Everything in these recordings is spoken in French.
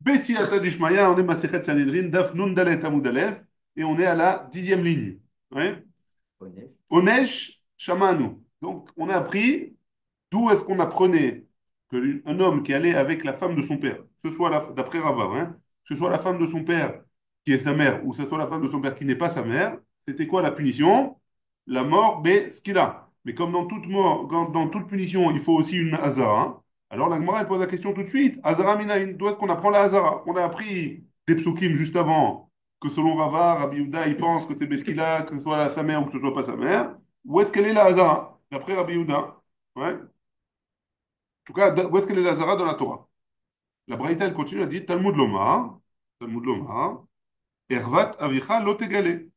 Bessiata Dishmaya, on est Masechet Sanhedrin, Daf Nun Dalet Amud Aleph, et on est à la 10e ligne. Ouais. Honnête. Onesh Shamanu. Donc, on a appris d'où est-ce qu'on apprenait qu'un homme qui allait avec la femme de son père, que ce soit d'après Rava, hein, que ce soit la femme de son père qui est sa mère, ou que ce soit la femme de son père qui n'est pas sa mère, c'était quoi la punition? La mort, ce qu'il a. Mais comme dans toute mort, dans toute punition, il faut aussi une hazara, hein. Alors la Gemara elle pose la question tout de suite. Hazara minaïn, d'où est-ce qu'on apprend la hazara? On a appris des psukim juste avant, que selon Rava, Rabbi Yehuda, il pense que c'est Beskila, que ce soit sa mère ou que ce soit pas sa mère. Où est-ce qu'elle est la hazara? D'après Rabbi Yehuda. Ouais. En tout cas, où est-ce qu'elle est la hazara dans la Torah? La Braïta, elle continue, elle dit Talmud Lomar, Ervat Avicha Lotegale.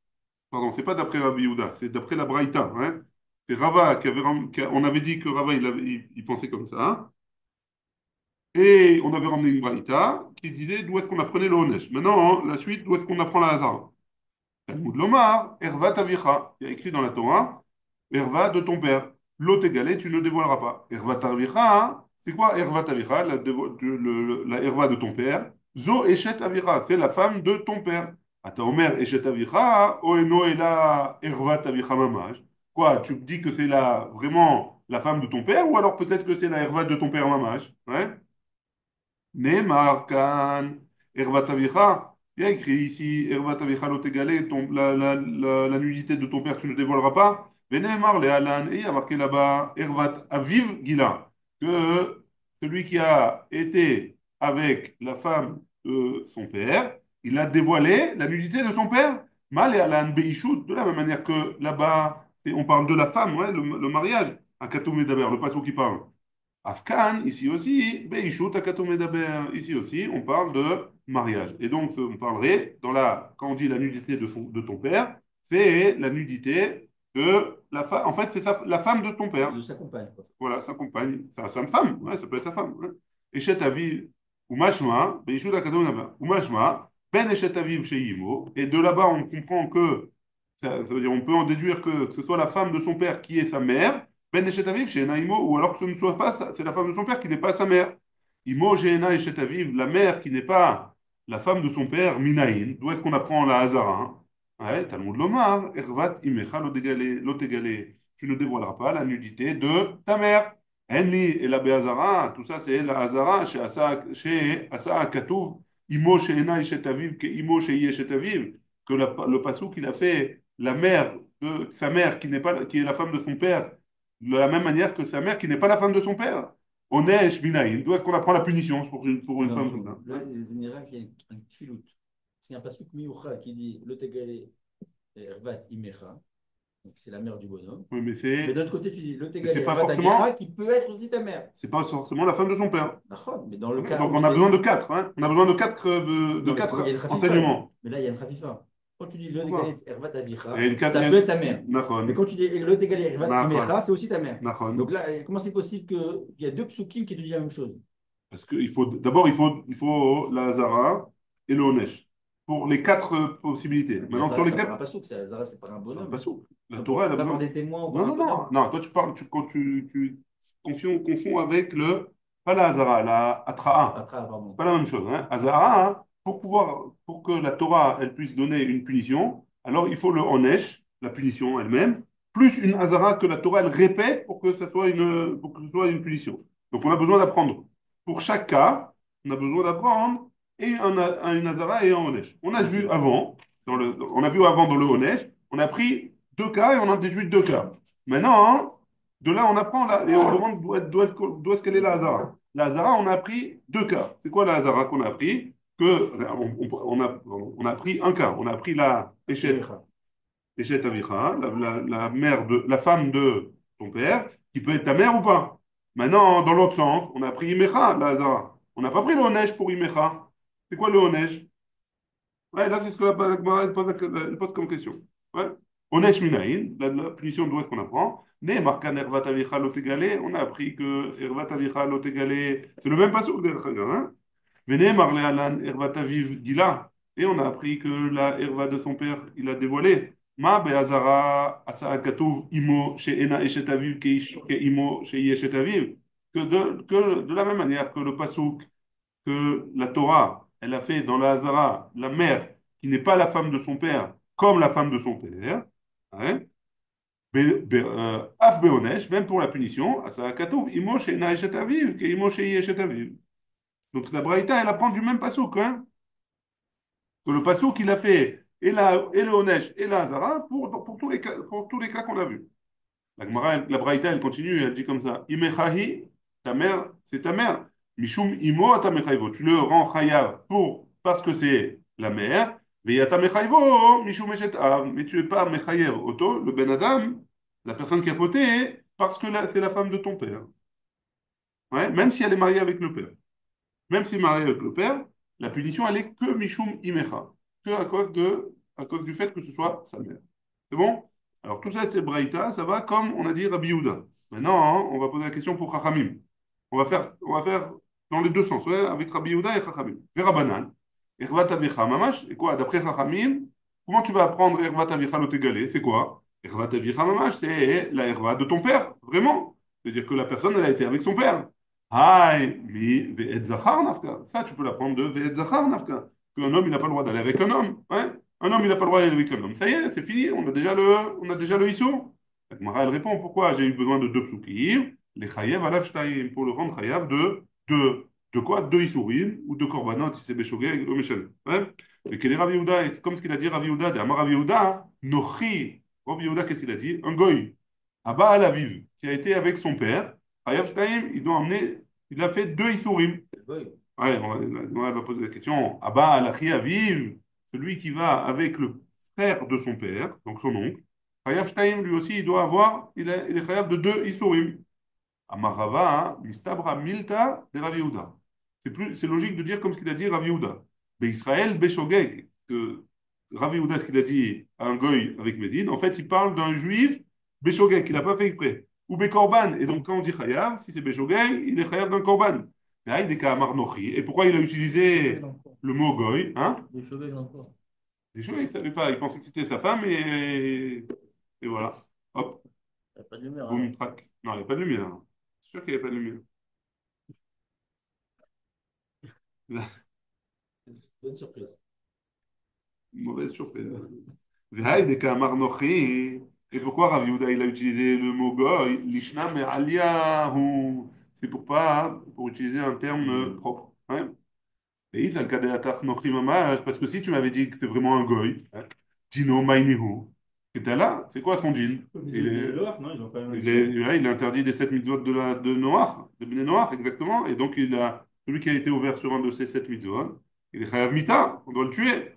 Pardon, c'est pas d'après Rabbi Yehuda, c'est d'après la Braïta, hein. C'est Rava on avait dit que Rava, il pensait comme ça, hein. Et on avait ramené une Braïta qui disait d'où est-ce qu'on apprenait le Honesh. Maintenant, hein, la suite, d'où est-ce qu'on apprend la Hazara? Talmud Lomar, Ervat Avicha. Il y a écrit dans la Torah, Erva de ton père. L'autre égalé, tu ne dévoileras pas. Ervat Avicha, hein, c'est quoi Ervat Avicha, la Erva de ton père? Zo Eshet Avicha, c'est la femme de ton père. Ata Omer Eshet Avicha, Oeno Ela Ervat Avicha Mamash. Quoi, tu dis que c'est vraiment la femme de ton père, ou alors peut-être que c'est la Erva de ton père Mamash? Ouais. Neymar Kan, Ervat Avicha. Il y a écrit ici, Ervat Avicha l'otégalé, la nudité de ton père, tu ne dévoileras pas. Venemar le Alan, et il y a marqué là-bas, Ervat Aviv Gila, que celui qui a été avec la femme de son père, il a dévoilé la nudité de son père. Mal et Alan Beishut, de la même manière que là-bas, on parle de la femme, ouais, le mariage, à Katoum Medaber, le passage qui parle. Afkan, ici aussi, Beishut Akatou Medaber, ici aussi, on parle de mariage. Et donc, on parlerait, quand on dit la nudité de ton père, c'est la nudité de la femme. En fait, c'est la femme de ton père. De sa compagne, quoi. Voilà, sa compagne, sa femme. Ouais, ça peut être sa femme. Ouais. Eshet Aviv, ou Mashma, Beishut Akatou Medaber, ou Mashma, Ben Eshet Aviv chez Imo. Et de là-bas, on comprend que, ça veut dire, on peut en déduire que ce soit la femme de son père qui est sa mère. Ben Eshet Aviv chez Imo, ou alors que ce ne soit pas, c'est la femme de son père qui n'est pas sa mère. Imo Sheena Eshet Aviv, la mère qui n'est pas la femme de son père, Minaïn. D'où est-ce qu'on apprend la Hazara, hein? Ouais, Talmud Lomar, Ervat Imecha Lotegale. Tu ne dévoileras pas la nudité de ta mère. Henli et la Be'azara, tout ça c'est la Hazara chez Asa Katouv, Imo Sheena Eshet Aviv, que Imo Shei Eshet Aviv, que le passouk qu'il a fait la mère de sa mère qui n'est pas qui est la femme de son père de la même manière que sa mère qui n'est pas la femme de son père. Onesh Minaïn. D'où est-ce qu'on apprend la punition pour une Non, femme comme ça? là, les Émirats, il y a un kfilout. C'est un pasuk mioucha qui dit le tegale ervat imecha, donc c'est la mère du bonhomme. Oui, Mais d'un autre côté, tu dis le mais tegale c'est pas ervat avicha forcément qui peut être aussi ta mère. c'est pas forcément la femme de son père. D'accord. Mais dans le Ok. cas Donc où on je a t'ai. besoin de quatre, hein. On a besoin de quatre, de Non, mais il y a une quatre trafifa. enseignements. Mais là, il y a une trafifa. Quand tu dis le tegale Pourquoi? ervat Il y a avicha, une quatre. ça peut être ta mère. Mais Nachon, quand tu dis le tegale ervat Nachon, imecha, c'est aussi ta mère. Donc Nachon. là, comment c'est possible qu'il y a deux psukim qui te disent la même chose? Parce qu'il faut d'abord il faut la Hazara et le Onesh pour les quatre possibilités. Mais Maintenant Azara, sur c'est les pas par un quatre, pasuk, c'est Azara, c'est par un c'est un bonhomme. passouk. La Donc, Torah elle a pas par besoin. des témoins ou par Non un non non bonhomme. non. Toi tu parles quand tu confonds avec pas la Hazara, la Atraa. Atra, C'est pardon. pas la même chose. Hein. Hazara, hein, pour que la Torah elle puisse donner une punition, alors il faut le Onesh, la punition elle-même, plus une Hazara que la Torah elle répète pour que ce soit une punition. Donc on a besoin d'apprendre. Pour chaque cas, on a besoin d'apprendre une Hazara et un Onesh. Ok. On a vu avant dans le Onesh, on a pris deux cas et on a déduit deux cas. Maintenant, hein, de là on apprend là, et on demande d'où est-ce qu'elle est la Hazara. La Hazara, on a pris deux cas. C'est quoi la Hazara qu'on a appris? On a appris un cas. On a appris la Imecha. Eshet Avicha, la mère la femme de ton père, qui peut être ta mère ou pas. Maintenant, dans l'autre sens, on a pris Imecha, la Hazara. On n'a pas pris le Onesh pour Imecha. C'est quoi le Onesh? Ouais, là, c'est ce que la Gemara elle pose comme question. Ouais. Onesh Minaïn, la punition d'où est-ce qu'on apprend? Ne markan ervat avicha lotegale, on a appris que ervat avicha lotegale, c'est le même passage d'ailleurs, hein? Vene marle alan ervat aviv gila, et on a appris que la erva de son père, il a dévoilé. Ma be'azara asa katuv imo she'ena eshet aviv ke imo she'yeshet aviv. Que de la même manière que le pasuk que la Torah, elle a fait dans la Hazara la mère qui n'est pas la femme de son père comme la femme de son père, hein, Af beonesh, même pour la punition, ça katouv, imo she'ena eshet aviv, que imo she'i eshet aviv. Donc la Braïta, elle apprend du même pasouk, hein, que le pasouk qu'il a fait, et le onesh, et la Hazara, pour tous les cas qu'on a vus. La Gemara, la Braïta, elle continue, elle dit comme ça, Imechahi, ta mère, c'est ta mère. Mishum imo atamechayvo. Tu le rends chayav parce que c'est la mère. Veyatamechayvo, mishum eshet av. Mais tu es pas mechayev auto, le ben adam, la personne qui a fauté, parce que c'est la femme de ton père. Ouais, même si elle est mariée avec le père. Même s'il est marié avec le père, la punition, elle est que mishum imecha. Que à cause du fait que ce soit sa mère. C'est bon? Alors, tout ça, c'est Braïta, ça va comme on a dit Rabbi Yehuda. Maintenant, hein, on va poser la question pour Chachamim. On va faire dans les deux sens, ouais, avec Rabbi Yehuda et Chachamim. Verabanan, Ervat Avicha, Mamash, et quoi? D'après Chachamim, comment tu vas apprendre Ervat Avicha Lotegalé? C'est quoi? Ervat Avicha, Mamash, c'est la Ervat de ton père, vraiment. C'est-à-dire que la personne, elle a été avec son père. Aïe, mais Ve'et Zachar Nafka. Ça, tu peux l'apprendre de Ve'et Zachar Nafka. Qu'un homme, il n'a pas le droit d'aller avec un homme. Ouais. Un homme, il n'a pas le droit d'aller avec un homme. Ça y est, c'est fini, on a déjà le issou. La Gemara, elle répond, pourquoi j'ai eu besoin de deux psukim, les chayev alav shtaim, pour le rendre chayav de quoi? Deux issourim, ou deux korbanot, si c'est béchogeg, ou méchel. Ouais. Et quel est Rav Yehuda? Et comme ce qu'il a dit Rav Yehuda, de Amar Rav Yehuda, nochi. Rav Yehuda, qu'est-ce qu'il a dit? Un goy, Abba al Aviv, qui a été avec son père, chayav shtaim, il a fait deux issourim. Oui. Ouais, on va poser la question. Abba al-Akhi Aviv, celui qui va avec le frère de son père, donc son oncle. Chayav Shtaim, lui aussi, il est chayav de deux Issourim. Amarava, hein, Mistabra Milta de Rav Yehuda. C'est logique de dire comme ce qu'il a dit Rav Yehuda. Be Israël Beshogeg, que Rav Yehuda, ce qu'il a dit à un goy avec Médine, en fait, il parle d'un juif Beshogeg, qu'il n'a pas fait exprès. Ou Bekorban. Et donc, quand on dit chayav, si c'est Beshogeg, il est chayav d'un korban. Mais il est Kamar Nochi. Et pourquoi il a Les cheveux, il utilisé en quoi? le mot goy, hein? Les cheveux, il en quoi? Les cheveux, il ne savait pas. Il pensait que c'était sa femme et voilà. Hop, Il n'y a pas de lumière boum, alors. trac. Non, il n'y a pas de lumière. C'est sûr qu'il n'y a pas de lumière. Bonne surprise. Mauvaise surprise. V'haï de Kamar Nochi. Et pourquoi Rav Yehuda, il a utilisé le mot goy? Lishna me aliyahu. C'est pour utiliser un terme propre. Hein. Et il Nochi mamash. Parce que si tu m'avais dit que c'est vraiment un goy, hein, Dino Mainihu, que t'as là, c'est quoi son jean? Ils Il ont des est, Loire, non? Ils ont pas une il est, religion. là, il est interdit des sept mitzvot de Noach, de Bnei Noach, exactement. Et donc, celui qui a été ouvert sur un de ces sept mitzvot, il est chayav mita, on doit le tuer.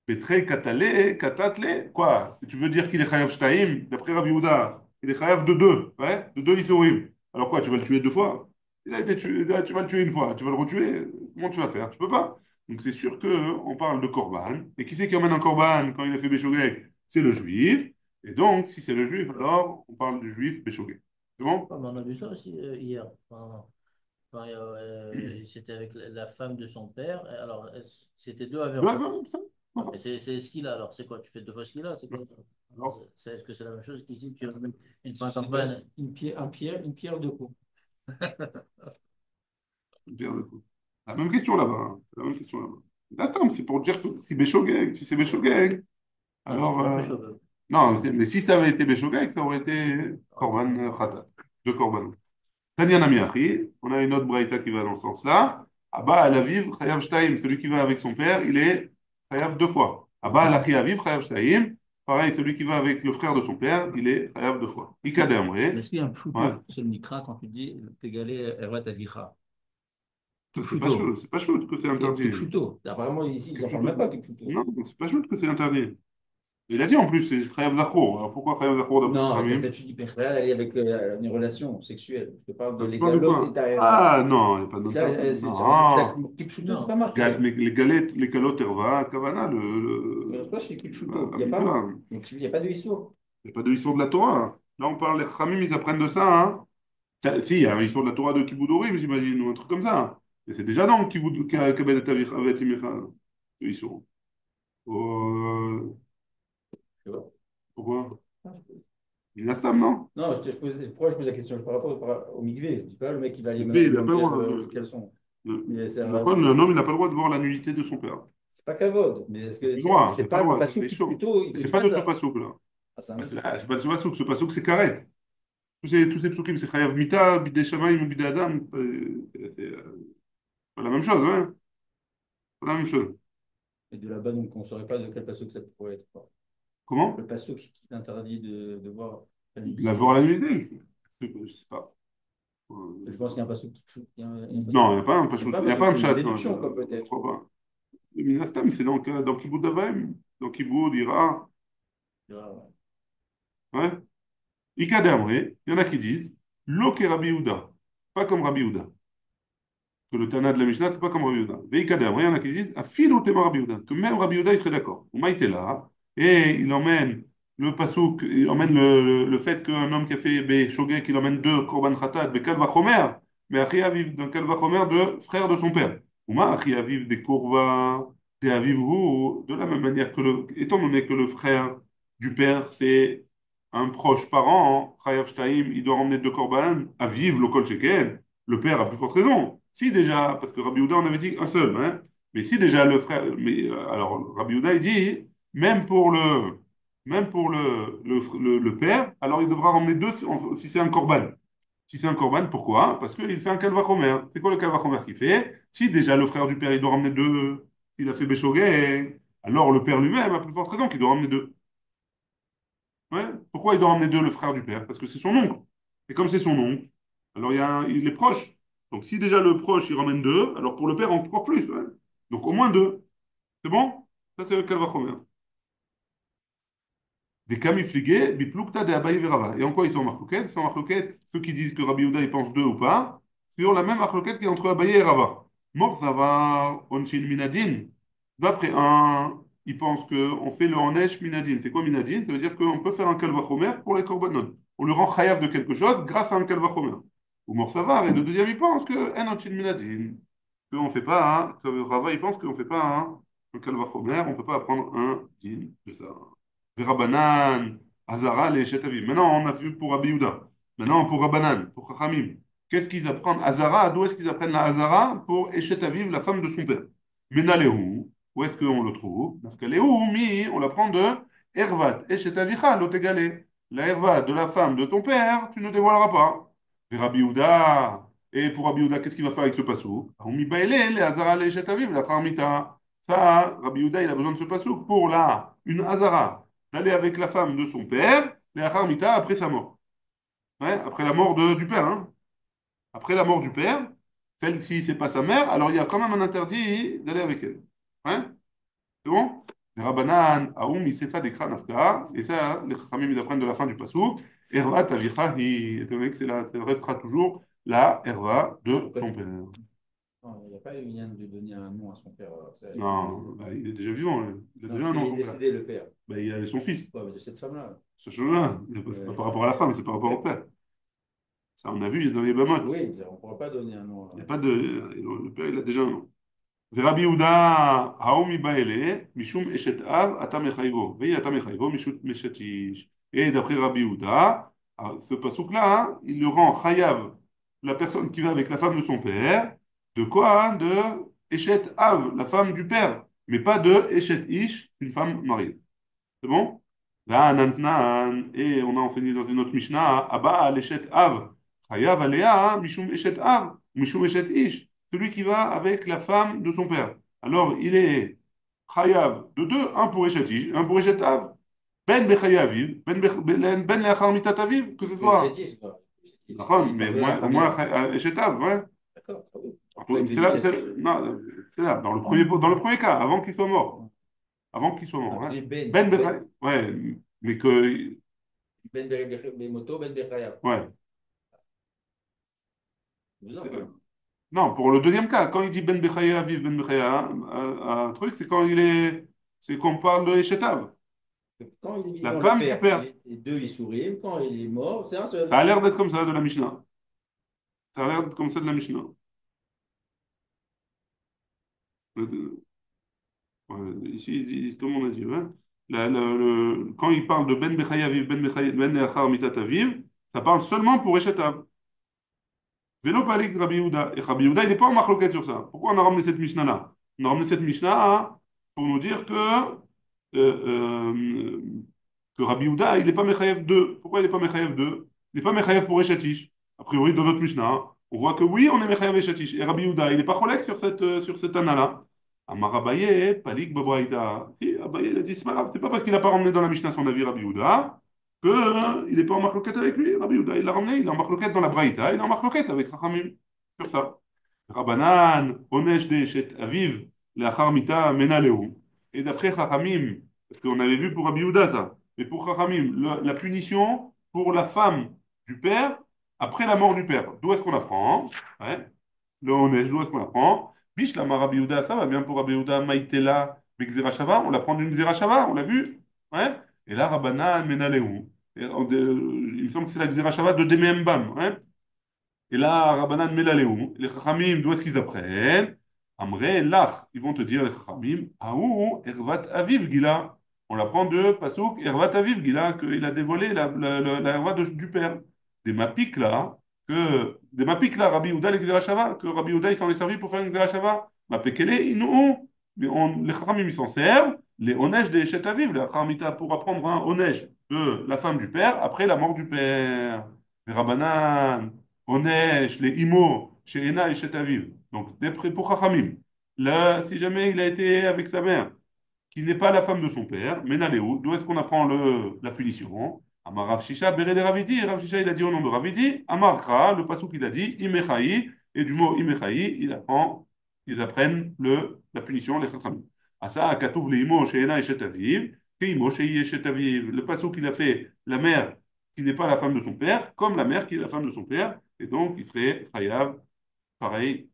Petre katale, katatle, quoi? Tu veux dire qu'il est chayav shtaim, d'après Rav Yehuda, il est chayav de deux, ouais, de deux isurim. Alors quoi, tu vas le tuer deux fois? Il a été tué, là, tu vas le tuer une fois, tu vas le retuer, comment tu vas faire? Tu peux pas. Donc c'est sûr que on parle de korban. Et qui c'est qui emmène un korban quand il a fait Béchogeg? C'est le juif. Et donc, si c'est le juif, alors on parle du juif Béchogeg. C'est bon? Ah, mais on a vu ça aussi hier. C'était avec la femme de son père. Alors, c'était deux avec Ouais, un. ouais, ça. Ah, mais c'est ce qu'il a alors. C'est quoi? Tu fais deux fois ce qu'il a? C'est quoi? Alors, Est-ce que c'est la même chose qu'ici? Tu as une campagne. Une pierre de coups. bien, écoute. La même question là-bas, hein. La même question là-bas. Attends, c'est pour dire que si Béchogeg, si c'est Béchogeg, Non, c'est alors, pas un pécho. non, mais si ça avait été Béchogeg, ça aurait été Korban Khatat, de Korban. Tanya Namiachi, on a une autre braïta qui va dans ce sens-là. Abba al Aviv, Chayav Shtaim, celui qui va avec son père, il est Chayav deux fois. Abba al Achi Aviv, Chayav Shtaim, pareil, celui qui va avec le frère de son père, il est Chayav deux fois. Ikade Mais Amre, est-ce qu'il y a un ouais, pshuto? C'est le nikra quand tu dis t'égaler Ervat Avicha. c'est pas chaud, Kipshuto. c'est pas chaud que c'est interdit. Kipshuto. Apparemment, ici, ils n'en parlent Kipchuto. même pas, Kipshuto. Non, c'est pas chaud que c'est interdit. Il a dit en plus, c'est Chayav Zachour. Alors pourquoi Chayav Zachour d'après Non, ça Khamim? statut d'hyperréel, elle est avec une relation sexuelle. Je te parle de Tu parles de l'égalo et quoi? d'Aera. Ah non, il n'y a pas Ça, d'interdit. ça veut dire Non. Kipshuto, c'est pas marqué. Mais les galotes Herva, Kavana, C'est pas chez Kipshuto. la Il n'y a pas mitzvah. marqué. Donc, il n'y a pas de ISO. Il n'y a pas de histoire de la Torah, hein. Là, on parle, les Khamim, ils apprennent de ça, hein. Si, il y a une histoire de la Torah de Kiboudorim, j'imagine, ou un truc comme ça. Et c'est déjà dans Kiboud, Kabed et Avet Imecha, le Issour. Tu vois. Pourquoi? Il y a Stam, non? Non, pourquoi je pose la question? Je par rapport au migvé. Je dis pas le mec qui va aller Mais il n'a dans pas le droit. le caleçon. Mais Un homme, il n'a pas le droit de voir la nudité de son père. c'est pas kavod. Mais est-ce Il n'a que plus le tiens, droit, il c'est n'a pas le pas le droit, ça passou c'est qui sûr. plutôt il Mais te c'est dit pas pas de ce ça. passouk-là. Ah, c'est un Ah, autre truc. c'est pas de ce passouk, c'est carré. Tous ces psukim, c'est chayav mita, bidei shamayim ou bidei adam. C'est pas la même chose, hein. Pas la même chose. Et de là-bas, donc, on ne saurait pas de quel passou que ça pourrait être, quoi. Le Comment? passou qui interdit de voir la La voir nudité. la nudité. Je sais pas. Je pense qu'il y a un passou qui. Il y a un passou. Non, il n'y a pas un Il n'y a passouk. pas un Il n'y a passou, pas un c'est une pshat, non, déduction, quoi, je peut-être. crois pas. Le Minastam, c'est dans Kibbutz Davaim. Dans Kibbutz, Ira. Ah, Ouais. Ika de Amré, il y en a qui disent, Lo ke Rabbi Yehuda. Pas comme Rabbi Yehuda. Que le Tana de la Mishnah, c'est pas comme Rabbi Yehuda. Veika de Amré, il y en a qui disent, Afilu tema Rabbi Yehuda. Que même Rabbi Yehuda, il serait d'accord. Ou était là, et il emmène le pasouk, il emmène le fait qu'un homme qui a fait Shogek, il emmène deux Korban Khatat, Bekal Vachomer, mais Achi Aviv, d'un Kal Vachomer de frère de son père. Ou ma Achi Aviv des Korva, des Aviv Hu, de la même manière que étant donné que le frère du père, c'est un proche parent, Chayav Shtaim, il doit emmener deux Korban, Aviv, le Kol Sheken, le père a plus forte raison. Si déjà, parce que Rabbi Houda, on avait dit un seul, hein, mais si déjà le frère, mais alors Rabbi Houda, il dit, même pour le père, alors il devra ramener deux si c'est un korban. Si c'est un korban, pourquoi? Parce qu'il fait un kalvachomer. C'est quoi le kalvachomer qu'il fait? Si déjà le frère du père, il doit ramener deux, il a fait Béchogé, alors le père lui-même a plus forte raison qu'il doit ramener deux. Ouais. Pourquoi il doit ramener deux, le frère du père? Parce que c'est son oncle. Et comme c'est son oncle, alors il est proche. Donc si déjà le proche, il ramène deux, alors pour le père, encore plus. Ouais. Donc au moins deux. C'est bon? Ça, c'est le kalvachomer. Des kamifligés, biplukta de Abaye Verava. Et en quoi ils sont en marloquette? Ils sont en marloquette, ceux qui disent que Rabbi Yehuda, il pense deux ou pas, sur la même marloquette qui est entre Abaye et Rava. Mor Zavar, Onshin Minadin. D'après un, ils pensent qu'on fait le Onesh Minadin. C'est quoi Minadin? Ça veut dire qu'on peut faire un kalvachomer pour les korbanon. On le rend chayav de quelque chose grâce à un kalvachomer. Ou Mor Zavar, et le deuxième, il pense que en Onshin Minadin. Qu'on fait pas, que Rava, il pense qu'on fait pas un kalvachomer, on peut pas apprendre un din de ça. Verabanan, Hazara, les Aviv. Maintenant, on a vu pour Rabbi Yehuda. Maintenant, pour Rabbanan, pour Chachamim. Qu'est-ce qu'ils apprennent? Hazara, d'où est-ce qu'ils apprennent la Hazara pour Eshet Aviv, la femme de son père? Menalehu, où est-ce qu'on le trouve? Parce que Léhu, mi, on l'apprend de Ervat, Eshet Avicha, l'otégalé. La Ervat de la femme de ton père, tu ne dévoileras pas. Et Rabbi Yehuda, et pour Rabbi Yehuda, qu'est-ce qu'il va faire avec ce passou? Aoumi Baile, les Hazara, les Eshet Aviv, la Charmita. Ça, Rabbi Yehuda, il a besoin de ce passouk pour là, une Hazara d'aller avec la femme de son père, les Acharmita, après sa mort. Ouais, après la mort du père. Hein. Après la mort du père, celle-ci, c'est pas sa mère, alors il y a quand même un interdit d'aller avec elle. Ouais, c'est bon? Les Rabbanan, Aoum, Isefa, Dekra, Nafka, et ça, les Chachamim, ils apprennent de la fin du passou. Erva, Tavicha, étant donné que ça restera toujours la Erva de pourquoi son tu- père. Non, il n'y a pas eu lien de donner un nom à son père. Non, bah, il est déjà vivant, lui. Il a Non, déjà parce un qu'il nom, est son père. décédé, le père. Bah, il a son fils. Ouais, mais de cette femme-là. Ce chose-là, c'est pas Euh, par rapport à la femme, c'est par rapport au père. Ça, on a vu, il est dans les Bamot. oui, on ne pourra pas donner un nom. Il n'y a pas de. Le père, il a déjà un nom. ורבי יהודה, ההוא מבעלה, משום אשת אב, אתה מחייבו. ויהי אתה מחייבו, משום אשת איש. Et d'après Rabbi Yehuda, ce passouk-là, il le rend chayav, la personne qui va avec la femme de son père, de quoi? De Eshet Av, la femme du père, mais pas de Eshet Ish, une femme mariée. C'est bon? Et on a enseigné dans une autre Mishnah, Abba al Eshet Av, Chayav alea, Mishum Eshet Av, Mishum Eshet Ish, celui qui va avec la femme de son père. Alors, il est Chayav de deux, un pour Eshet Ish, un pour Eshet Av. Ben Bechayaviv, Ben Leachar Mitat Aviv, que ce Mais soit. fétiche, quoi. D'accord, Il mais parlait à au moins combien? Eshet Av, ouais. D'accord, très bien. Pourquoi il lui C'est dit là, cette... non, c'est là, dans le premier cas, avant qu'il soit mort. Avant qu'il soit mort. Tu Hein. dis Ben. Ben Ben, Bechayav, ouais, mais que. Ben Moto, Ben Bechaya. Ouais. C'est bizarre, quand même. Non, pour le deuxième cas, quand il dit Ben Bechaya, vive Ben Bechaya, un truc, c'est quand il est. C'est qu'on parle de Eshetav, Quand il est la vivant, le femme du père, père. les deux, ils sourient. Quand il est mort, c'est un Ça seul. a l'air d'être comme ça de la Mishnah. Ça a l'air d'être comme ça de la Mishnah. Euh, Ici, comme on a dit, hein, quand il parle de Ben Bechaya, vive Ben Bechaya, Ben Leachar Mitat Aviv, ça parle seulement pour Eshetav. Vélo palik Rabbi Yehuda. Et Rabbi Yehuda, il n'est pas en marloquette sur ça. Pourquoi on a ramené cette Mishnah-là? On a ramené cette Mishnah pour nous dire euh, que Rabbi Yehuda, il n'est pas Mechayev 2. Pourquoi il n'est pas Mechayev 2? Il n'est pas Mechayev pour Eshatish. A priori, dans notre Mishnah, on voit que oui, on est Mechayev Eshatish. Et Rabbi Yehuda, il n'est pas Cholek sur cette Anna-là. Amar Abaye, Palik Babraïda. Et Abaye, il a dit, c'est pas grave, c'est pas parce qu'il n'a pas ramené dans la Mishnah son avis Rabbi Yehuda qu'il n'est pas en marloquette avec lui. Rabbi Yehuda, il l'a ramené, il est en marloquette dans la Braïta, il est en marloquette avec Chachamim sur ça. Rabbanan, Onesh de Eshet Aviv, Leachar Mita Menaleu. Et d'après Chachamim, parce qu'on avait vu pour Rabbi Yehuda ça, mais pour Chachamim, la punition pour la femme du père après la mort du père. D'où est-ce qu'on apprend? Ouais. Le Onesh, d'où est-ce qu'on apprend? Bishlama Rabbi Yehuda, ça va bien pour Rabbi Yehuda, Maïtela, Bekzerashava, on l'apprend d'une Zerashava, on l'a vu? Ouais. Et là, Rabbanan Menaleu. Il me semble que c'est la Xerashava de Demembam. Hein? Et là, Rabbanan Melaleu. Les Chachamim, d'où est-ce qu'ils apprennent? Amre, Lach. Ils vont te dire, les Chachamim, Aou, Ervat Aviv Gila. On l'apprend de Pasuk, Ervat Aviv Gila, qu'il a dévoilé la Ervat du père. Des Mapik là, des Mapik là, Rabbi Ouda, l'Exerashava, que Rabbi Ouda, il s'en est servi pour faire une Exerashava. Mapekele, Inou. Mais les Chachamim, ils s'en servent. Les Onesh des Eshet Aviv, les Chachamita, pour apprendre un Onesh de la femme du père après la mort du père. Les Rabbanan. Onesh, les Imo, chez Ena et chez Taviv. Donc, d'après pour Chachamim, là, si jamais il a été avec sa mère, qui n'est pas la femme de son père, Menaléou, d'où est-ce qu'on apprend la punition? Amar Rav Shisha, Béré de Ravidi, et Rav Shisha, il a dit au nom de Ravidi, Amar Kra, le passou qu'il a dit, Imechaï, et du mot Imechaï, ils apprennent la punition, les Chachamim. Asa, Katouv, les Imo, chez Ena et chez Taviv, que Imo, chez Taviv, le passou qu'il a fait, la mère qui n'est pas la femme de son père, comme la mère qui est la femme de son père, et donc il serait Chayav, pareil,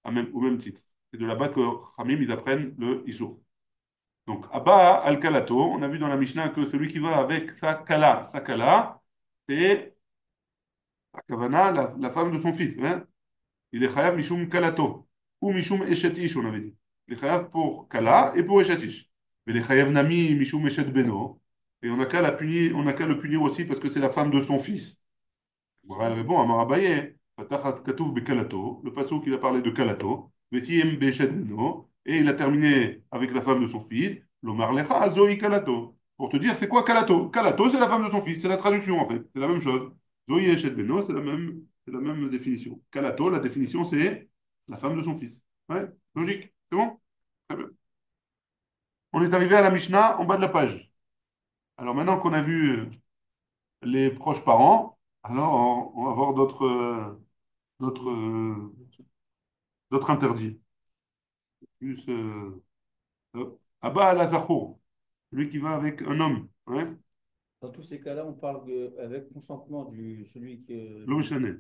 au même titre. C'est de là-bas que Khamim, ils apprennent le Issour. Donc, Abba al-Kalato, on a vu dans la Mishnah que celui qui va avec sa kala, c'est la Kavana, la femme de son fils. Hein. Il est Chayav Mishum Kalato, ou Mishum Eshetish, on avait dit. Il est Chayav pour Kala et pour Eshetish. Mais les Chayav Nami Mishum Eshet Beno, et on n'a qu'à le punir aussi parce que c'est la femme de son fils. Elle répond à Marabaye, le passage qu'il a parlé de Kalato, et il a terminé avec la femme de son fils, l'Omar Lecha Zoï Kalato. Pour te dire, c'est quoi Kalato? Kalato, c'est la femme de son fils, c'est la traduction en fait, c'est la même chose. Zoï Eshet Beno, c'est la même définition. Kalato, la définition, c'est la femme de son fils. Ouais, logique, c'est bon? Très bien. On est arrivé à la Mishnah en bas de la page. Alors maintenant qu'on a vu les proches parents, alors on va voir d'autres d'autres interdits. Plus Abba al-Azachour, celui qui va avec un homme. Ouais. Dans tous ces cas-là, on parle avec consentement du celui que. L'homme chané.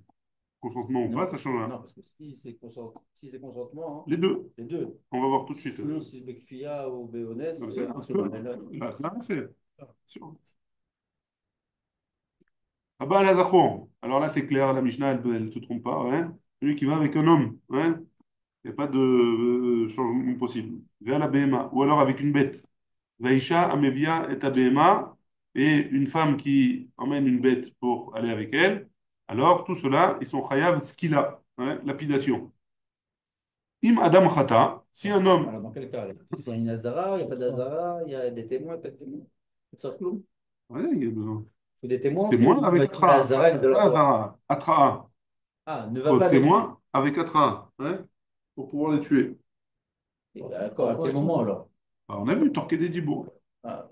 Consentement ou pas, Non, ça change rien. non, parce que si c'est consentement, hein, Les deux. les deux. On va voir tout de suite. Sinon, c'est Bekfia ou Béonès, Comme ça, et un entre peu. là. Là, c'est sûr. Abba al-Azachour. Alors là, c'est clair, la Mishnah, elle ne se trompe pas. Ouais. Celui qui va avec un homme. Ouais. Il n'y a pas de changement possible. Vers la BMA. Ou alors avec une bête. Vaïcha Amevia et Abéma, et une femme qui emmène une bête pour aller avec elle, alors tout cela, ils sont chayav skila, hein, lapidation. Im Adam Chata, si un homme, Alors, dans quel cas? Il y a une Azara, il n'y a pas d'Azara, il y a des témoins, pas de témoins. Ça cloue. ouais, il y a besoin. Il faut des témoins qui Témoin vont avec mettre la Atra, Azara de la Torah. Azara, Atra, Ah, ne va faut pas avec lui. témoin avec Atra, hein, pour pouvoir les tuer. D'accord, à quel moment alors? Alors, on a vu Torqué des Dibourg, Ah,